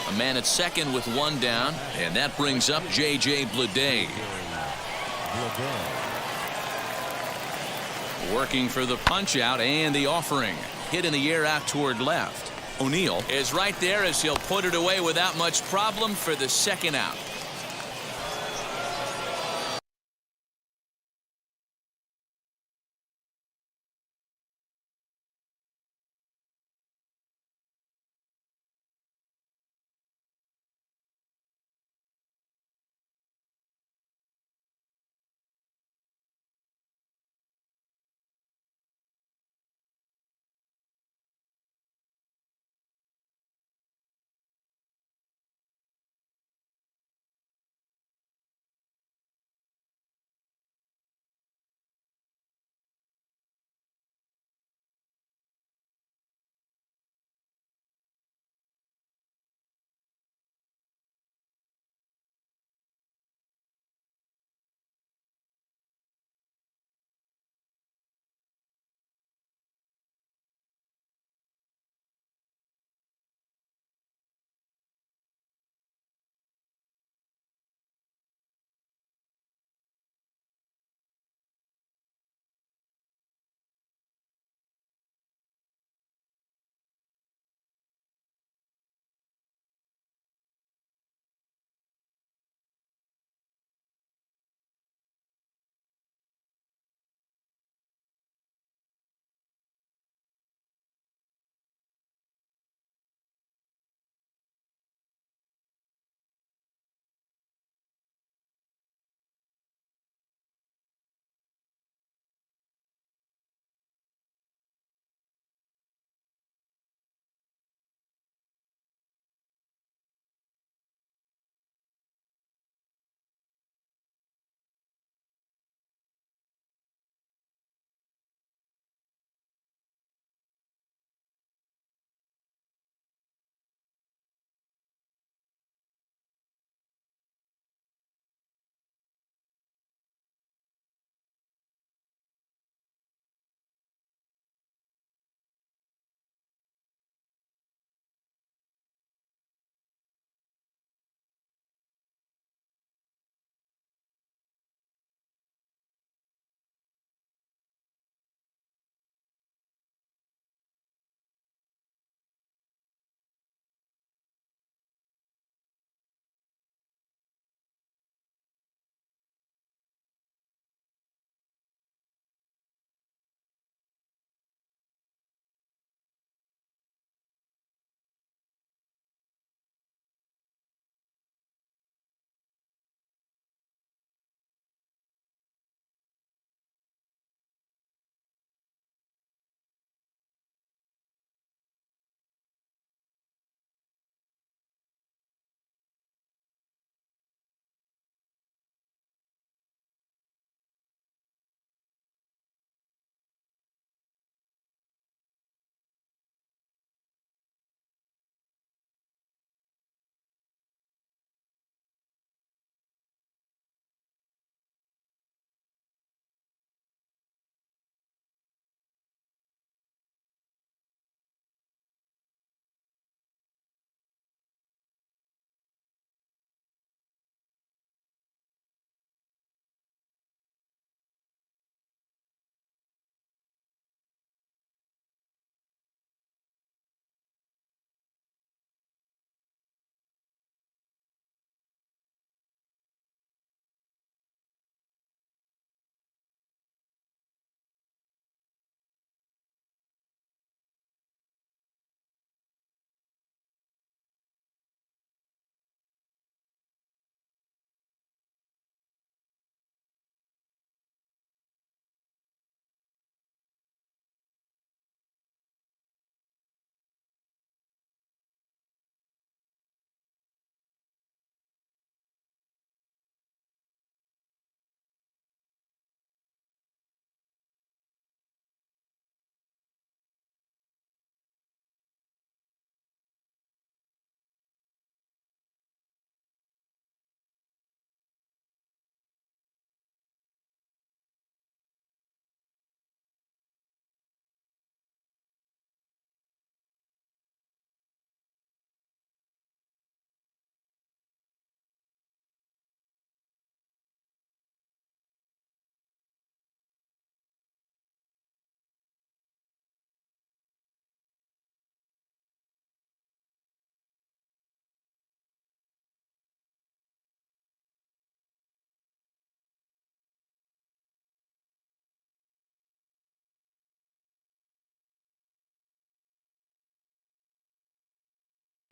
A man at second with 1 down, and that brings up J.J. Bleday. Working for the punch out and the offering. Hit in the air out toward left. O'Neill is right there as he'll put it away without much problem for the second out.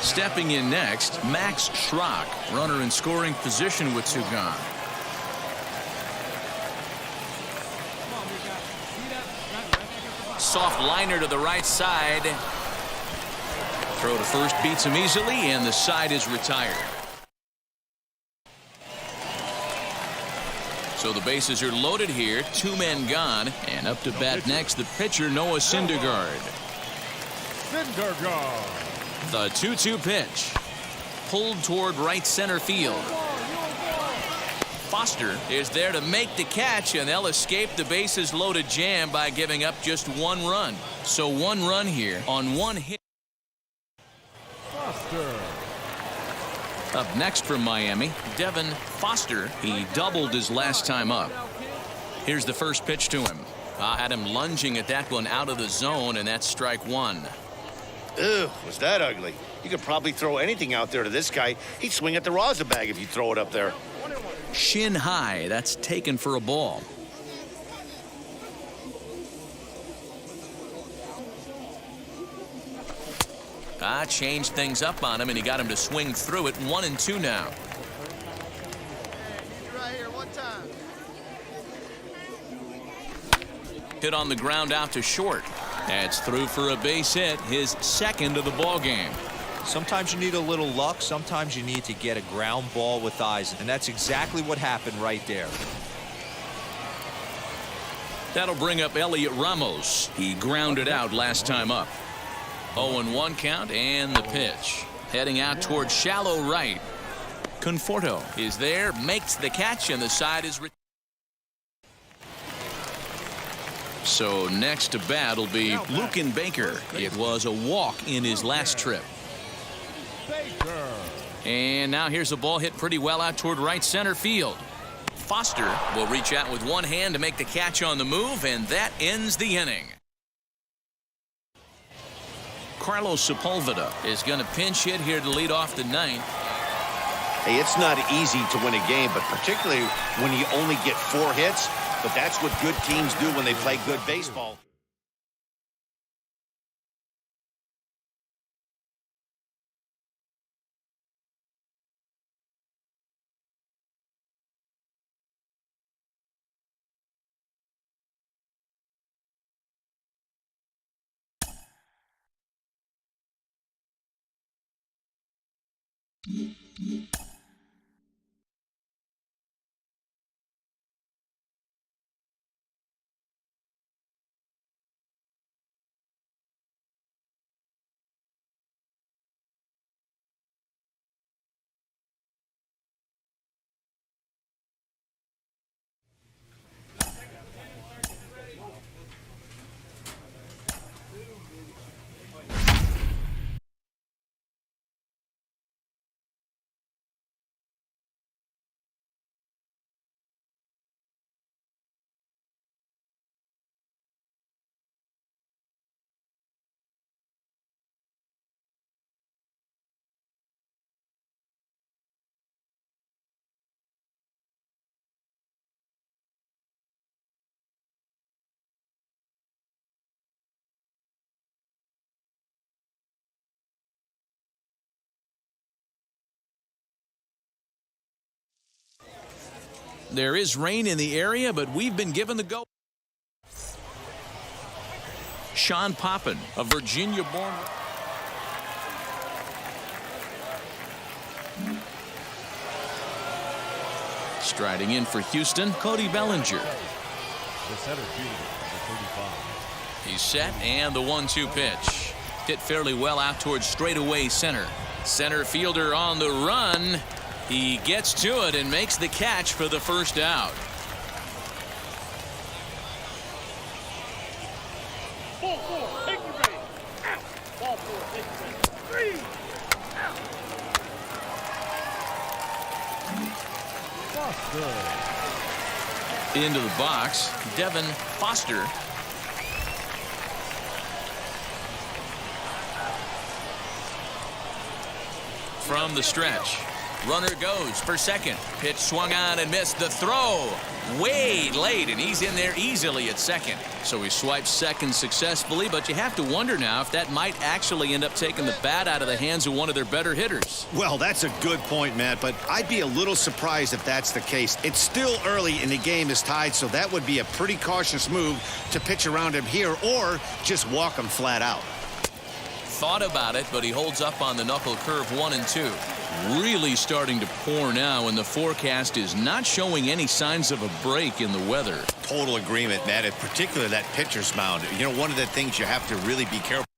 Stepping in next, Max Schrock, runner in scoring position with two gone. Soft liner to the right side. Throw to first beats him easily, and the side is retired. So the bases are loaded here, two men gone, and up to bat next the pitcher Noah Syndergaard. The 2-2 pitch, pulled toward right center field. Foster is there to make the catch, and they'll escape the bases loaded jam by giving up just one run. So one run here on one hit. Up next from Miami, Devin Foster. He doubled his last time up. Here's the first pitch to him. Had him lunging at that one out of the zone, and that's strike one. Ew, was that ugly? You could probably throw anything out there to this guy. He'd swing at the rosin bag if you throw it up there. Shin high. That's taken for a ball. Changed things up on him, and he got him to swing through it. 1-2 now. Hit on the ground out to short. That's through for a base hit, his second of the ball game. Sometimes you need a little luck. Sometimes you need to get a ground ball with eyes, and that's exactly what happened right there. That'll bring up Elliot Ramos. He grounded out last time up. 0-1 count, and the pitch. Heading out towards shallow right. Conforto is there, makes the catch, and the side is so next to bat will be Luken Baker. It was a walk in his last trip. And now here's a ball hit pretty well out toward right center field. Foster will reach out with one hand to make the catch on the move, and that ends the inning. Carlos Sepulveda is going to pinch hit here to lead off the ninth. Hey, it's not easy to win a game, but particularly when you only get 4 hits. But that's what good teams do when they play good baseball. There is rain in the area, but we've been given the go. Sean Poppin, a Virginia-born. Striding in for Houston, Cody Bellinger. The center fielder, number 35. He's set, and the 1-2 pitch. Hit fairly well out towards straightaway center. Center fielder on the run. He gets to it and makes the catch for the first out. Into the box, Devin Foster. From the stretch. Runner goes for second. Pitch swung on and missed. The throw way late, and he's in there easily at second. So he swipes second successfully, but you have to wonder now if that might actually end up taking the bat out of the hands of one of their better hitters. Well, that's a good point, Matt, but I'd be a little surprised if that's the case. It's still early and the game is tied, so that would be a pretty cautious move to pitch around him here or just walk him flat out. Thought about it, but he holds up on the knuckle curve 1 and 2. Really starting to pour now, and the forecast is not showing any signs of a break in the weather. Total agreement, Matt, in particular that pitcher's mound. You know, one of the things you have to really be careful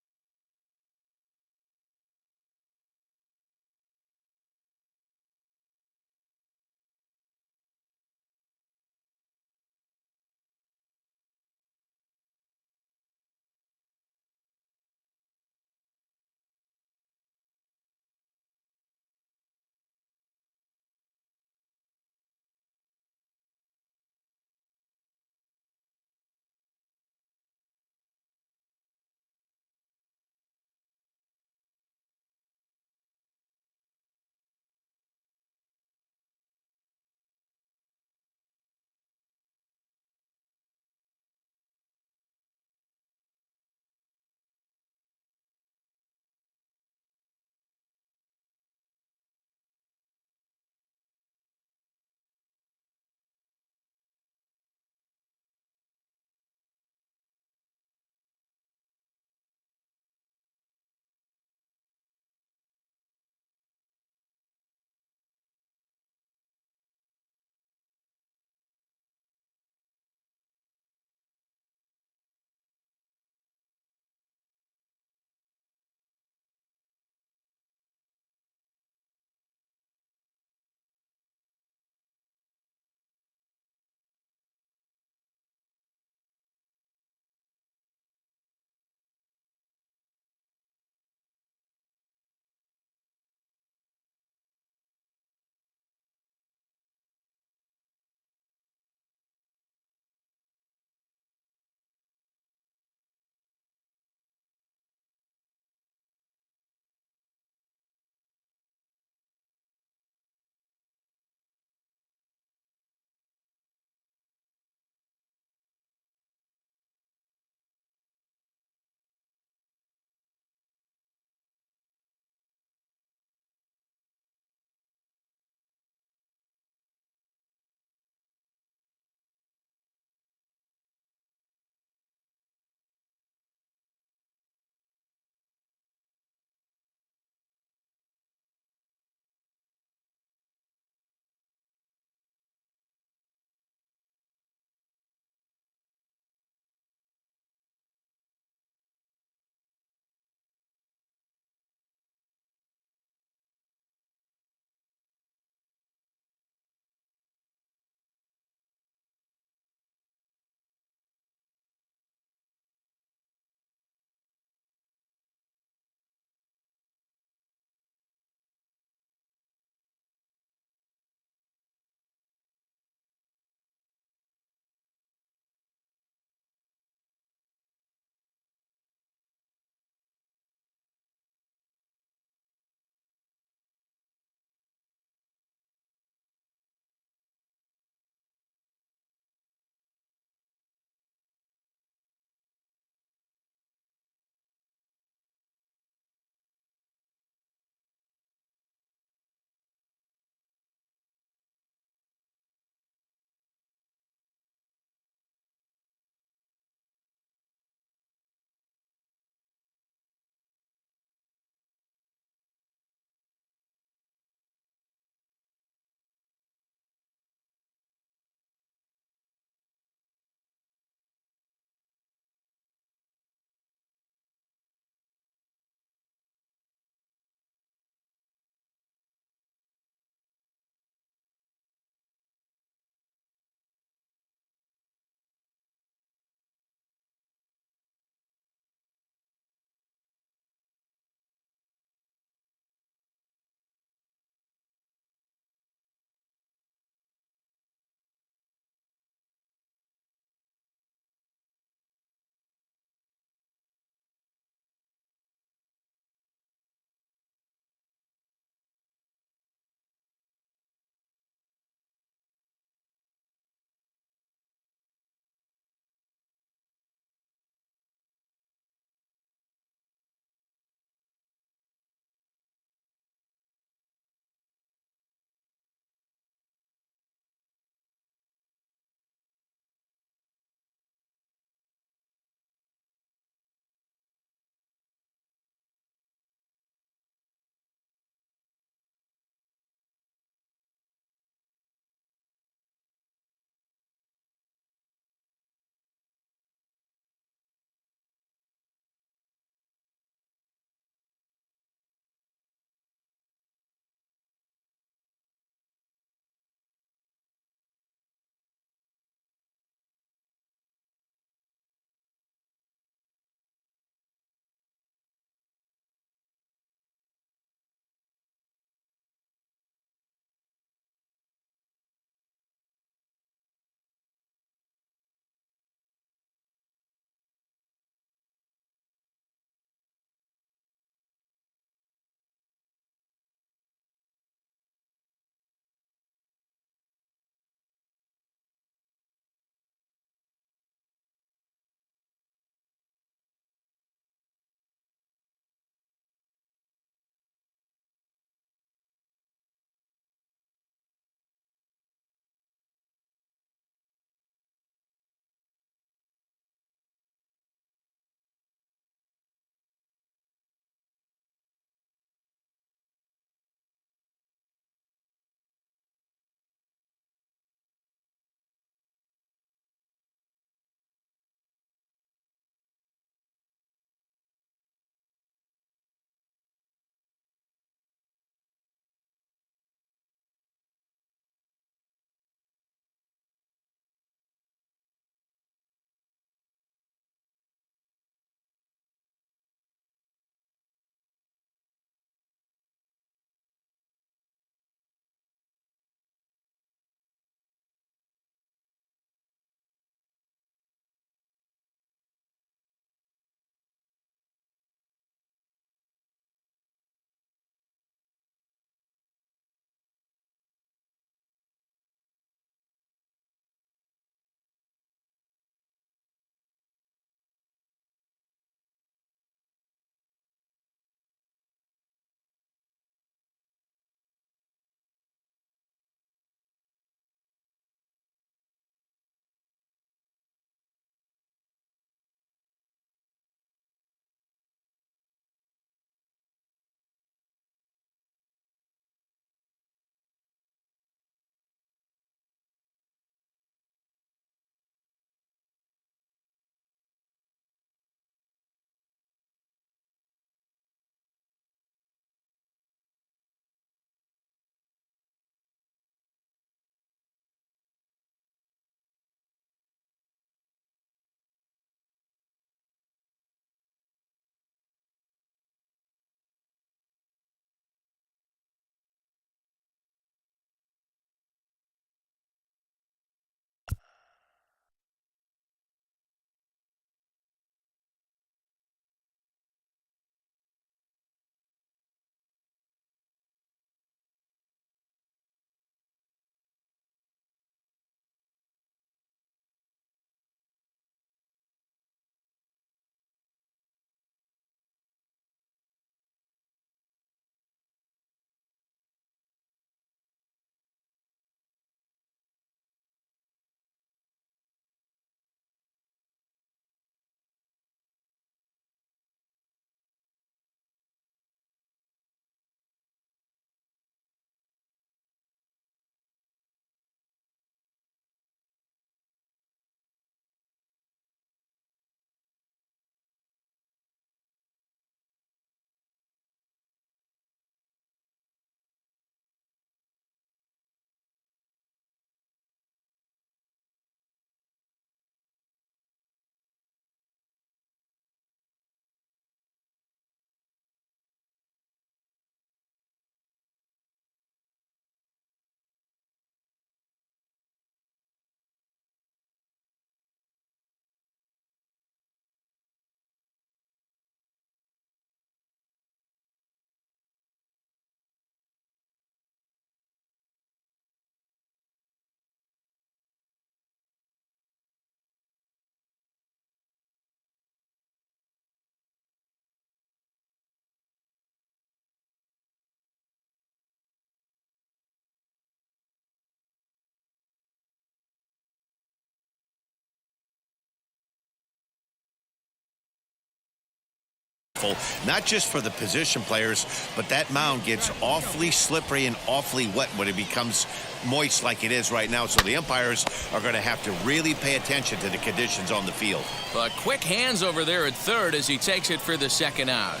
Not just for the position players, but that mound gets awfully slippery and awfully wet when it becomes moist like it is right now. So the umpires are going to have to really pay attention to the conditions on the field. But quick hands over there at third as he takes it for the second out.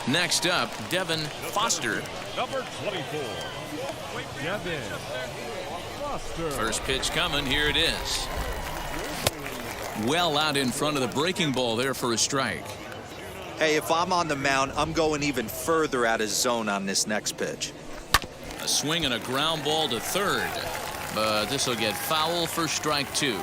Next up, Devin Foster. Number 24. Devin Foster. First pitch coming. Here it is. Well out in front of the breaking ball there for a strike. Hey, if I'm on the mound, I'm going even further out of zone on this next pitch. A swing and a ground ball to third. But this will get foul for strike two.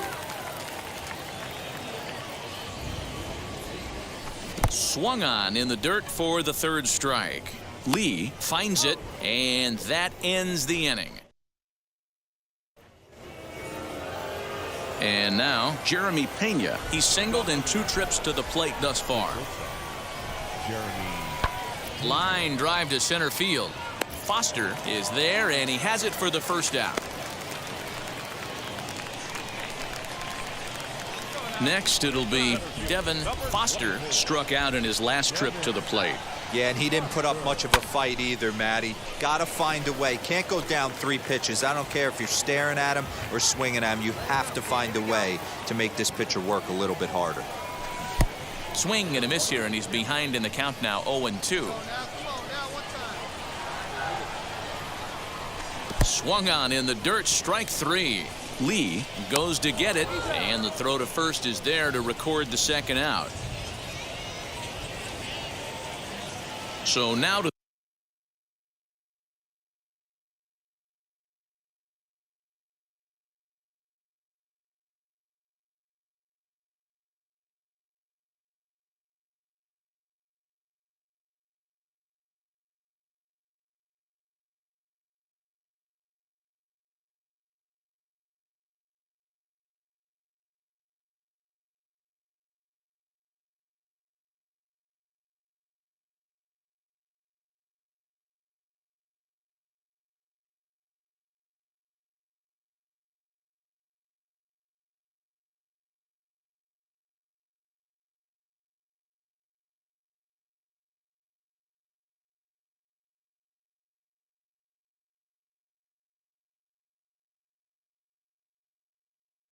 Swung on in the dirt for the third strike. Lee finds it, and that ends the inning. And now Jeremy Pena. He's singled in 2 trips to the plate thus far. Jeremy. Line drive to center field. Foster is there, and he has it for the first out. Next, it'll be Devin Foster, struck out in his last trip to the plate. Yeah, and he didn't put up much of a fight either, Matty. Got to find a way. Can't go down 3 pitches. I don't care if you're staring at him or swinging at him. You have to find a way to make this pitcher work a little bit harder. Swing and a miss here, and he's behind in the count now, 0-2. Swung on in the dirt, strike 3. Lee goes to get it, and the throw to first is there to record the second out. So now to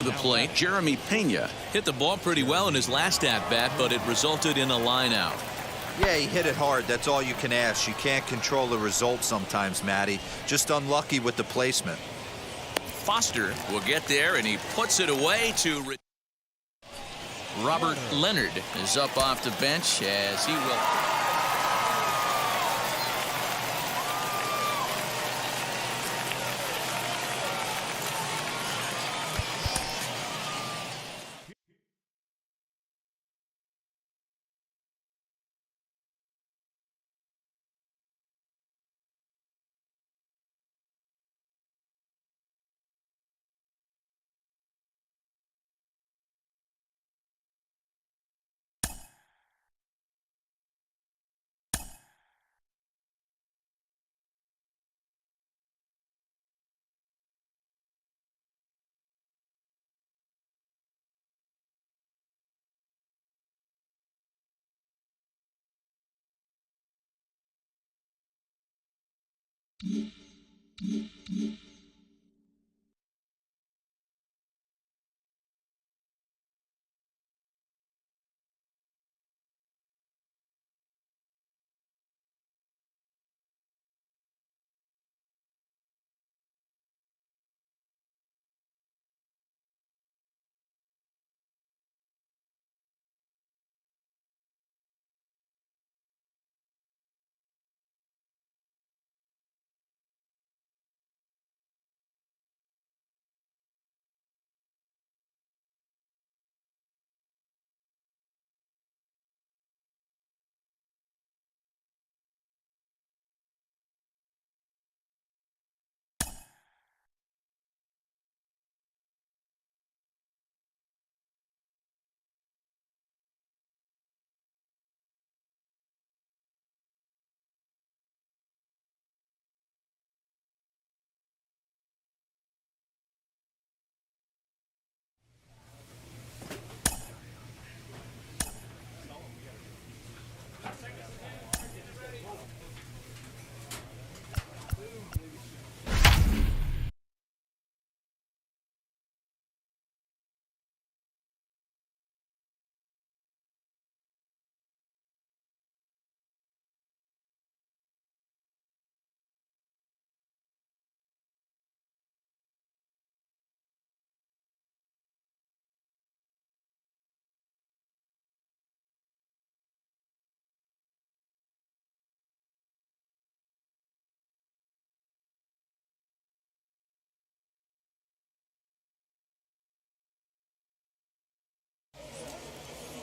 the plate. Jeremy Pena hit the ball pretty well in his last at-bat, but it resulted in a line out. Yeah, he hit it hard. That's all you can ask. You can't control the result sometimes, Matty. Just unlucky with the placement. Foster will get there, and he puts it away to Robert Leonard is up off the bench as he will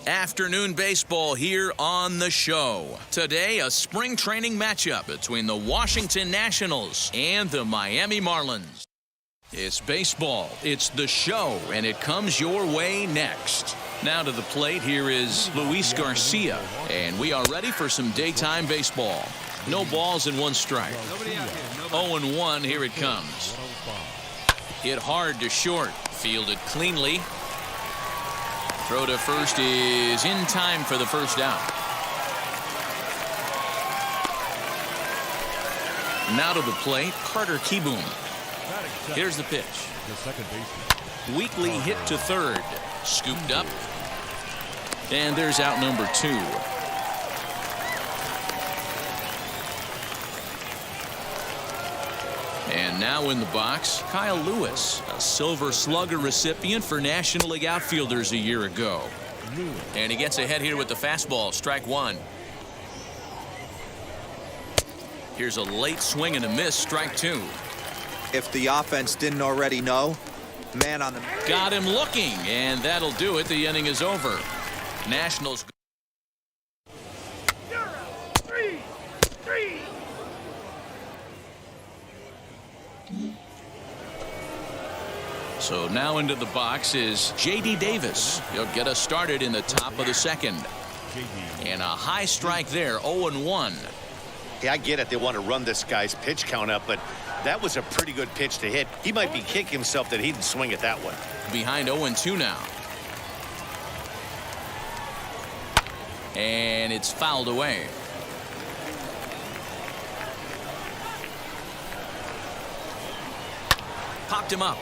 Afternoon baseball here on the show. Today, a spring training matchup between the Washington Nationals and the Miami Marlins. It's baseball, it's the show, and it comes your way next. Now to the plate, here is Luis Garcia, and we are ready for some daytime baseball. No balls and one strike. 0-1, here it comes. Hit hard to short, fielded cleanly. Throw to first is in time for the first out. Now to the plate, Carter Kieboom. Here's the pitch. The second baseman. Weakly hit to third. Scooped up. And there's out number 2. And now in the box, Kyle Lewis, a Silver Slugger recipient for National League outfielders a year ago. And he gets ahead here with the fastball, strike 1. Here's a late swing and a miss, strike 2. If the offense didn't already know, man on the... Got him looking, and that'll do it. The inning is over. Nationals. So now into the box is J.D. Davis. He'll get us started in the top of the second. And a high strike there, 0-1. Yeah, I get it. They want to run this guy's pitch count up, but that was a pretty good pitch to hit. He might be kicking himself that he didn't swing at that one. Behind 0-2 now. And it's fouled away. Popped him up.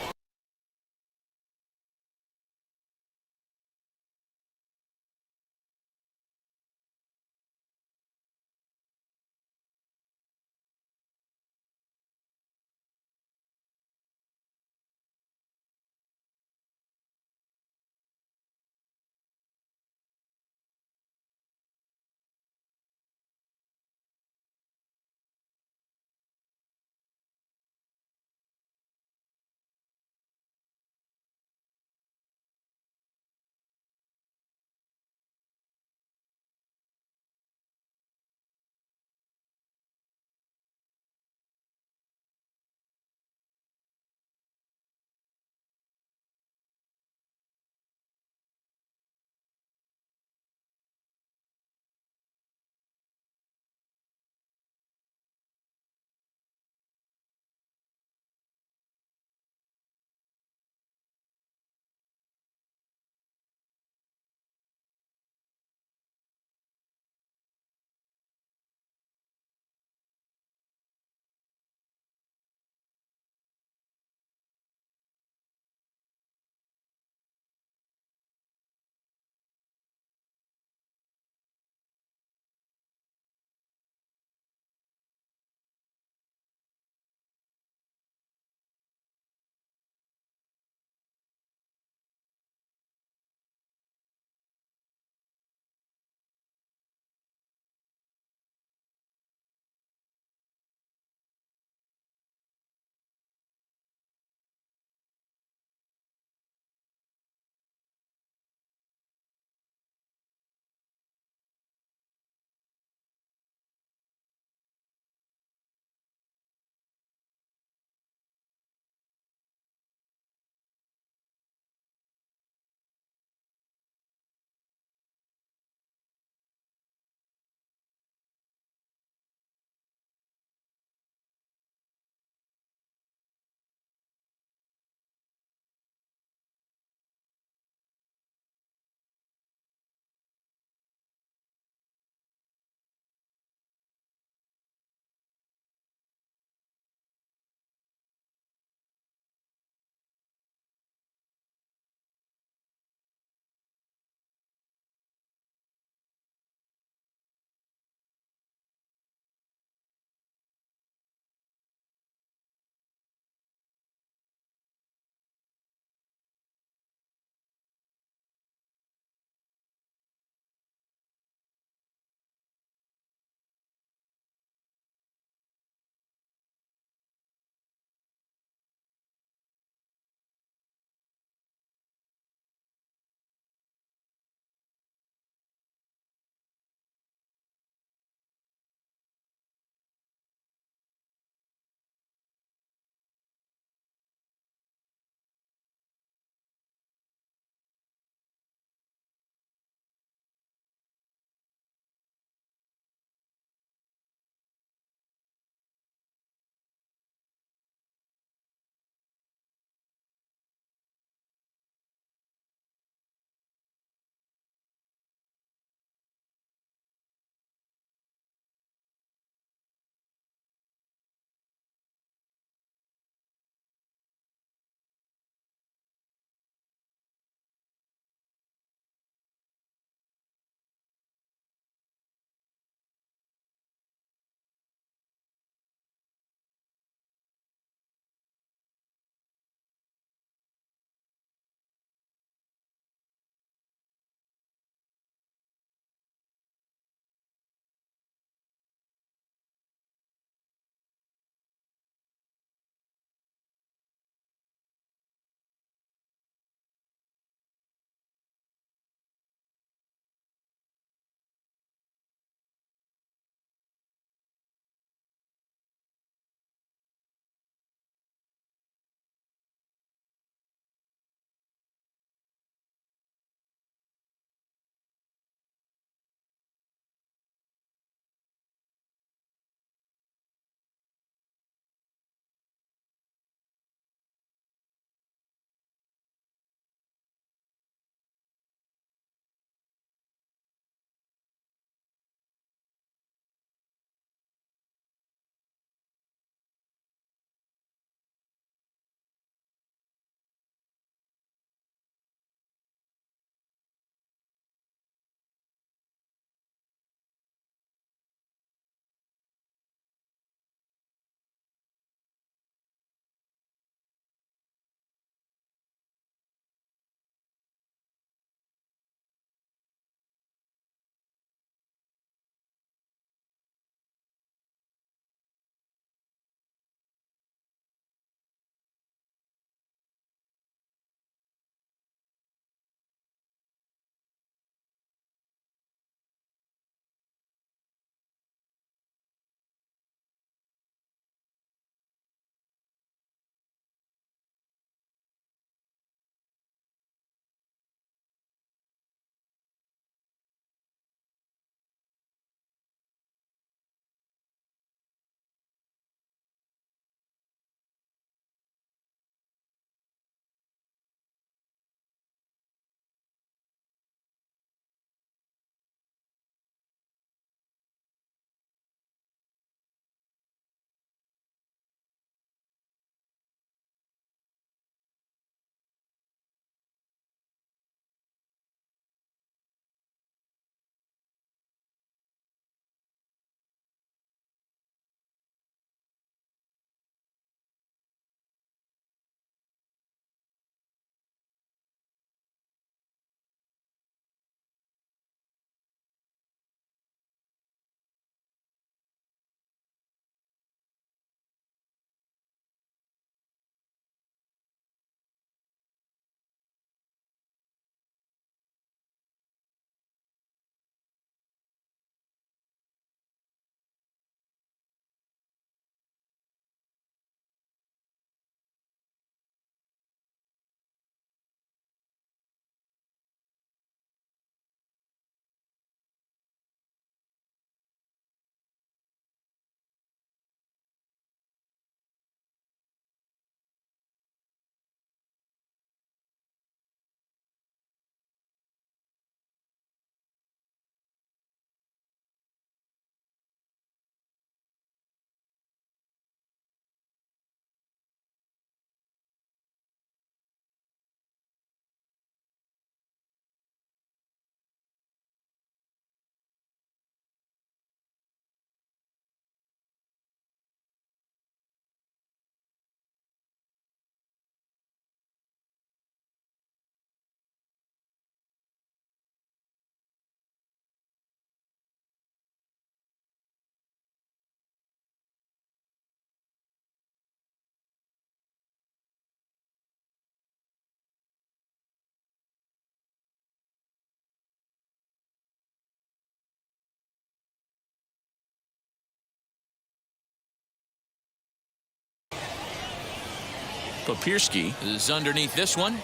Papierski is underneath this one,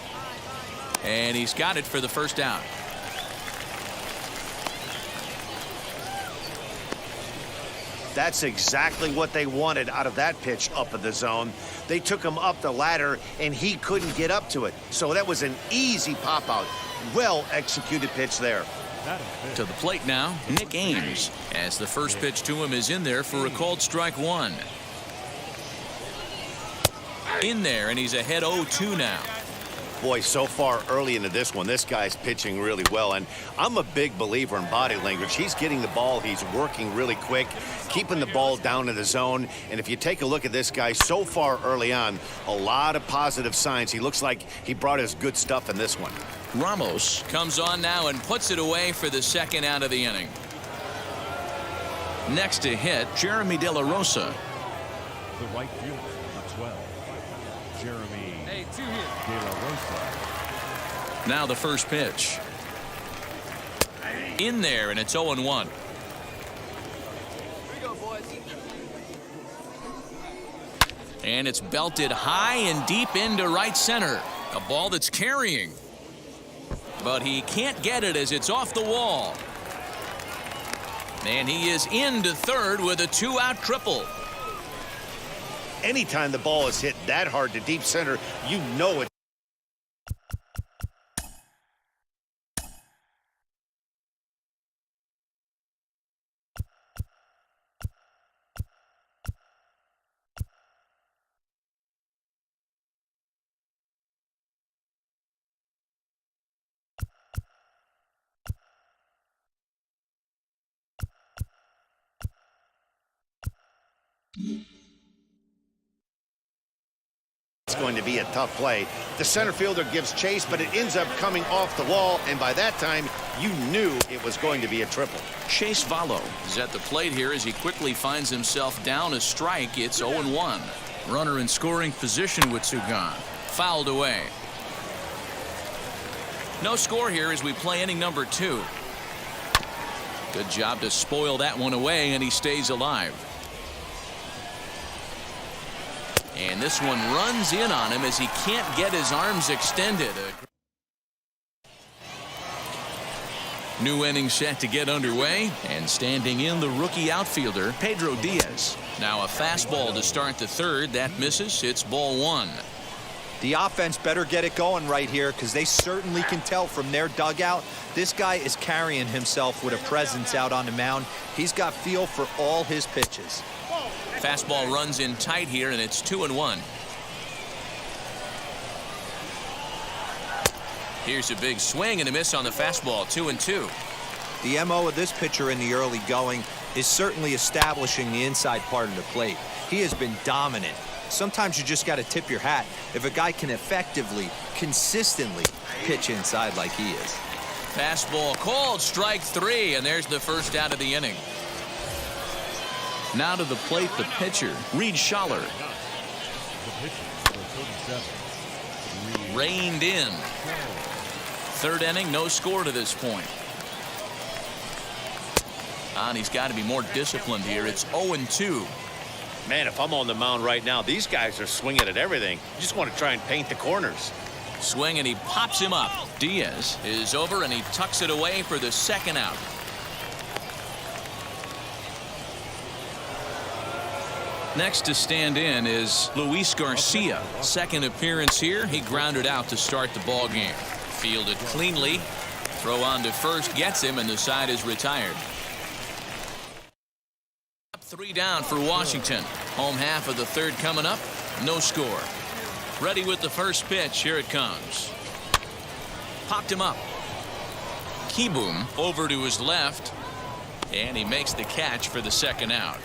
and he's got it for the first out. That's exactly what they wanted out of that pitch up in the zone. They took him up the ladder, and he couldn't get up to it. So that was an easy pop-out. Well-executed pitch there. To the plate now, Nick Ames, as the first pitch to him is in there for a called strike one. In there, and he's ahead 0-2 now. Boy, so far early into this one, this guy's pitching really well, and I'm a big believer in body language. He's getting the ball, he's working really quick, keeping the ball down in the zone, and if you take a look at this guy so far early on, a lot of positive signs. He looks like he brought his good stuff in this one. Ramos comes on now and puts it away for the second out of the inning. Next to hit, Jeremy De La Rosa. The right fielder, number 12, Jeremy De La Rosa. Now the first pitch. In there, and it's 0-1. And it's belted high and deep into right center. A ball that's carrying. But he can't get it as it's off the wall. And he is into third with a 2-out triple. Anytime the ball is hit that hard to deep center, you know it. It's going to be a tough play. The center fielder gives chase, but it ends up coming off the wall, and by that time, you knew it was going to be a triple. Chase Vallo is at the plate here as he quickly finds himself down a strike. It's 0-1. Runner in scoring position with Sugan. Fouled away. No score here as we play inning number 2. Good job to spoil that one away, and he stays alive. And this one runs in on him as he can't get his arms extended. New inning set to get underway, and standing in the rookie outfielder Pedro Diaz. Now a fastball to start the third. That misses. It's ball 1. The offense better get it going right here, because they certainly can tell from their dugout this guy is carrying himself with a presence out on the mound. He's got feel for all his pitches. Fastball runs in tight here, and it's 2-1. Here's a big swing and a miss on the fastball. 2-2. The MO of this pitcher in the early going is certainly establishing the inside part of the plate. He has been dominant. Sometimes you just got to tip your hat if a guy can effectively, consistently pitch inside like he is. Fastball called, strike 3, and there's the first out of the inning. Now to the plate, the pitcher, Reed Schaller. The pitcher, number 37, Reined in. Third inning, no score to this point. And he's got to be more disciplined here. It's 0-2. Man, if I'm on the mound right now, these guys are swinging at everything. You just want to try and paint the corners. Swing, and he pops him up. Diaz is over, and he tucks it away for the second out. Next to stand in is Luis Garcia. Second appearance here. He grounded out to start the ball game. Fielded cleanly. Throw on to first gets him, and the side is retired. 3 down for Washington. Home half of the third coming up. No score. Ready with the first pitch. Here it comes. Popped him up. Kieboom over to his left, and he makes the catch for the second out.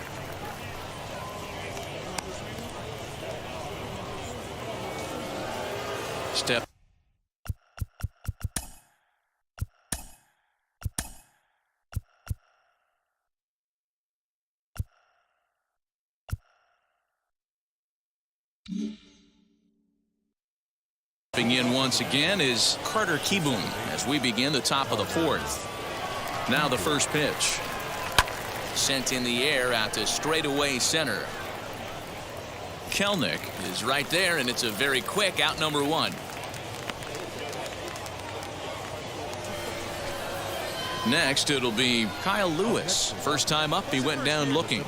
Step. In once again is Carter Kieboom as we begin the top of the 4th. Now the first pitch. Sent in the air out to straightaway center. Kelnick is right there, and it's a very quick out number one. Next, it'll be Kyle Lewis. First time up, he went down looking.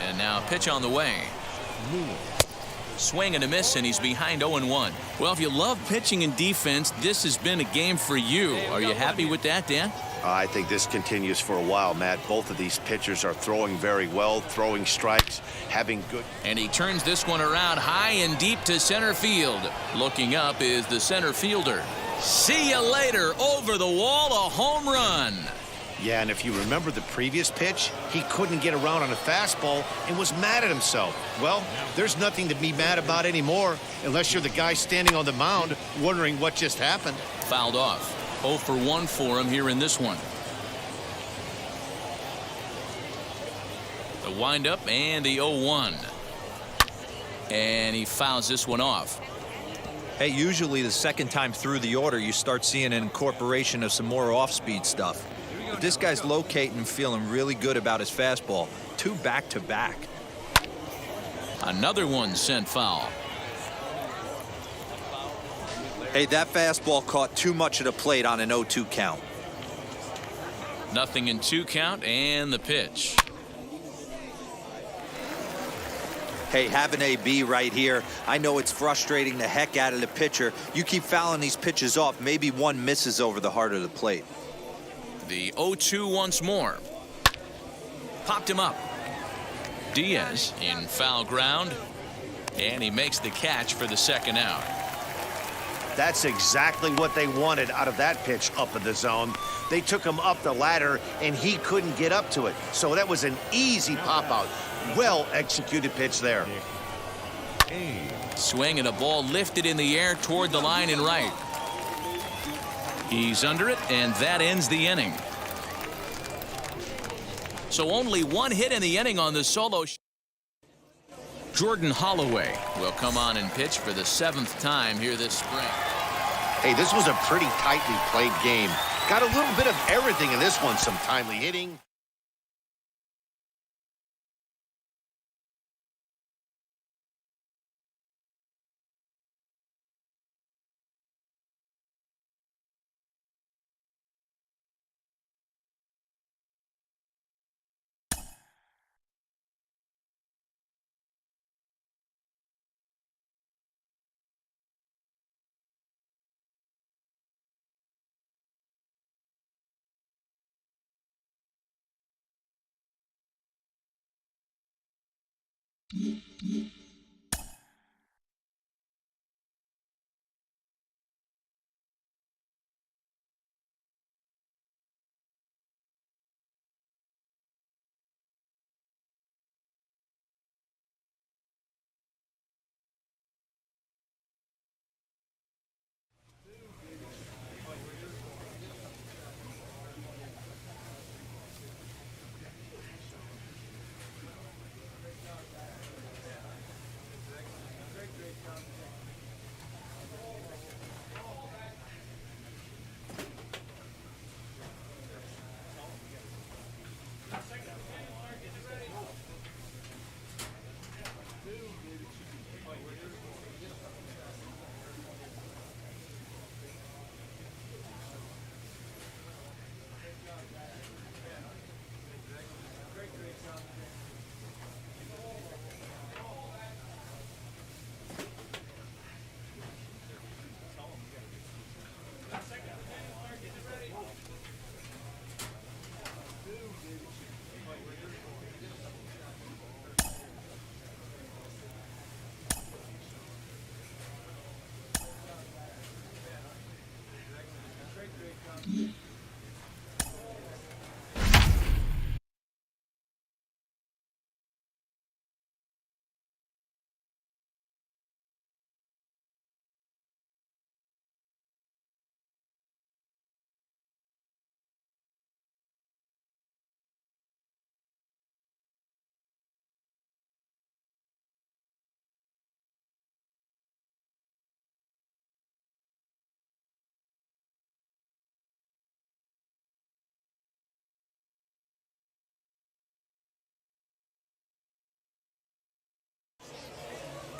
And now pitch on the way. Swing and a miss, and he's behind 0-1. Well, if you love pitching and defense, this has been a game for you. Are you happy with that, Dan? I think this continues for a while, Matt. Both of these pitchers are throwing very well, throwing strikes, having good... And he turns this one around high and deep to center field. Looking up is the center fielder. See you later. Over the wall, a home run. Yeah, and if you remember the previous pitch, he couldn't get around on a fastball and was mad at himself. Well, there's nothing to be mad about anymore unless you're the guy standing on the mound wondering what just happened. Fouled off. 0 for 1 for him here in this one. The windup and the 0-1. And he fouls this one off. Hey, usually the second time through the order, you start seeing an incorporation of some more off-speed stuff. But this guy's locating and feeling really good about his fastball. 2 back-to-back. Another one sent foul. Hey, that fastball caught too much of the plate on an 0-2 count. Nothing in 2 count, and the pitch. Hey, have an AB right here. I know it's frustrating the heck out of the pitcher. You keep fouling these pitches off, maybe one misses over the heart of the plate. The 0-2 once more. Popped him up. Diaz in foul ground, and he makes the catch for the second out. That's exactly what they wanted out of that pitch up in the zone. They took him up the ladder, and he couldn't get up to it. So that was an easy pop-out. Well-executed pitch there. Swing and a ball lifted in the air toward the line and right. He's under it, and that ends the inning. So only 1 hit in the inning on the solo. Jordan Holloway will come on and pitch for the 7th time here this spring. Hey, this was a pretty tightly played game. Got a little bit of everything in this one. Some timely hitting.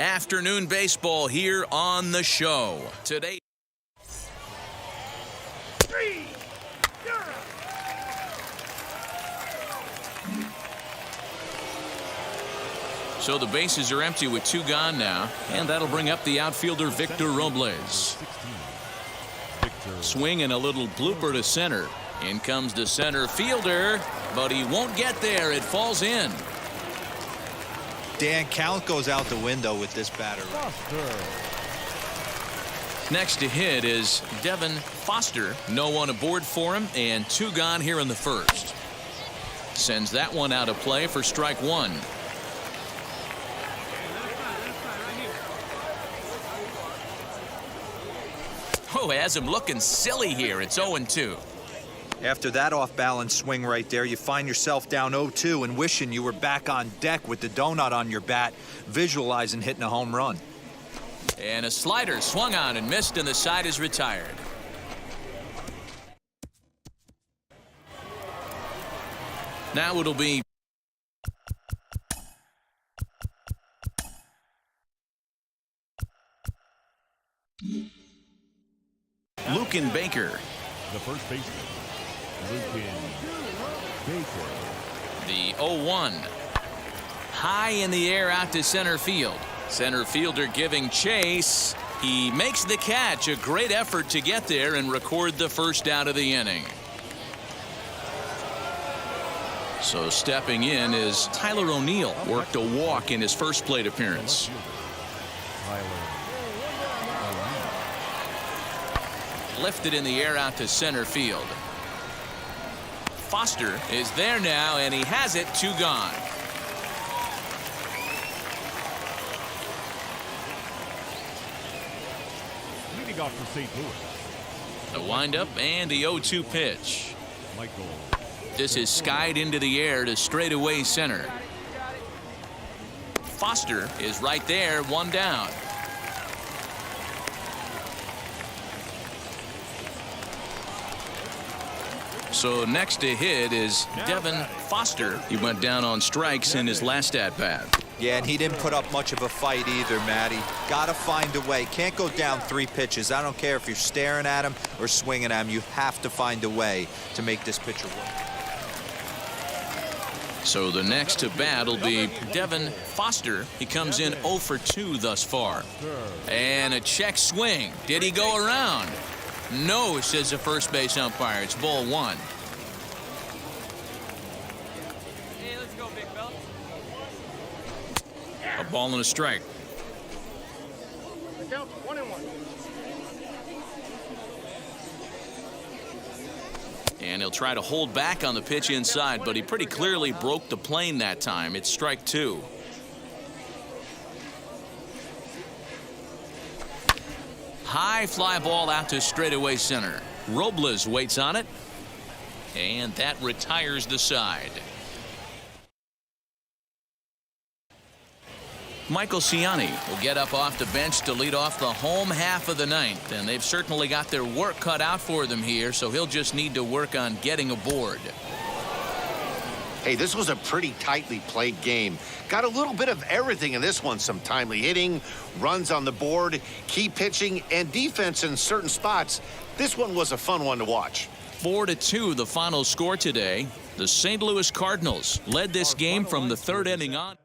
Afternoon baseball here on the show. Today. So the bases are empty with 2 gone now, and that'll bring up the outfielder Victor Robles. Swing and a little blooper to center. In comes the center fielder, but he won't get there. It falls in. Dan, count goes out the window with this batter. Next to hit is Devin Foster. No one aboard for him, and 2 gone here in the first. Sends that one out of play for strike 1. Oh, has him looking silly here. It's 0-2. After that off-balance swing right there, you find yourself down 0-2 and wishing you were back on deck with the donut on your bat, visualizing hitting a home run. And a slider swung on and missed, and the side is retired. Now it'll be Lucan Baker. The first baseman, Lucan Baker. The 0-1. High in the air out to center field. Center fielder giving chase. He makes the catch. A great effort to get there and record the first out of the inning. So stepping in is Tyler O'Neill. Worked a walk in his first plate appearance. Lifted in the air out to center field. Foster is there now, and he has it. 2 gone. Leading off for St. Louis. The windup and the 0-2 pitch. Michael. This is skied into the air to straightaway center. Foster is right there, 1 down. So next to hit is Devin Foster. He went down on strikes in his last at-bat. Yeah, and he didn't put up much of a fight either, Matty. Gotta find a way. Can't go down 3 pitches. I don't care if you're staring at him or swinging at him. You have to find a way to make this pitcher work. So the next to bat will be Devin Foster. He comes in 0 for 2 thus far. And a check swing. Did he go around? No, says the first base umpire. It's ball 1. Hey, let's go, big fella. A ball and a strike. The count 1-1. And he'll try to hold back on the pitch inside, but he pretty clearly broke the plane that time. It's strike 2. High fly ball out to straightaway center. Robles waits on it, and that retires the side. Michael Ciani will get up off the bench to lead off the home half of the 9th, and they've certainly got their work cut out for them here, so he'll just need to work on getting aboard. Hey, this was a pretty tightly played game. Got a little bit of everything in this one. Some timely hitting, runs on the board, key pitching, and defense in certain spots. This one was a fun one to watch. 4-2 the final score today. The St. Louis Cardinals led this game from the 3rd inning on.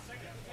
Second.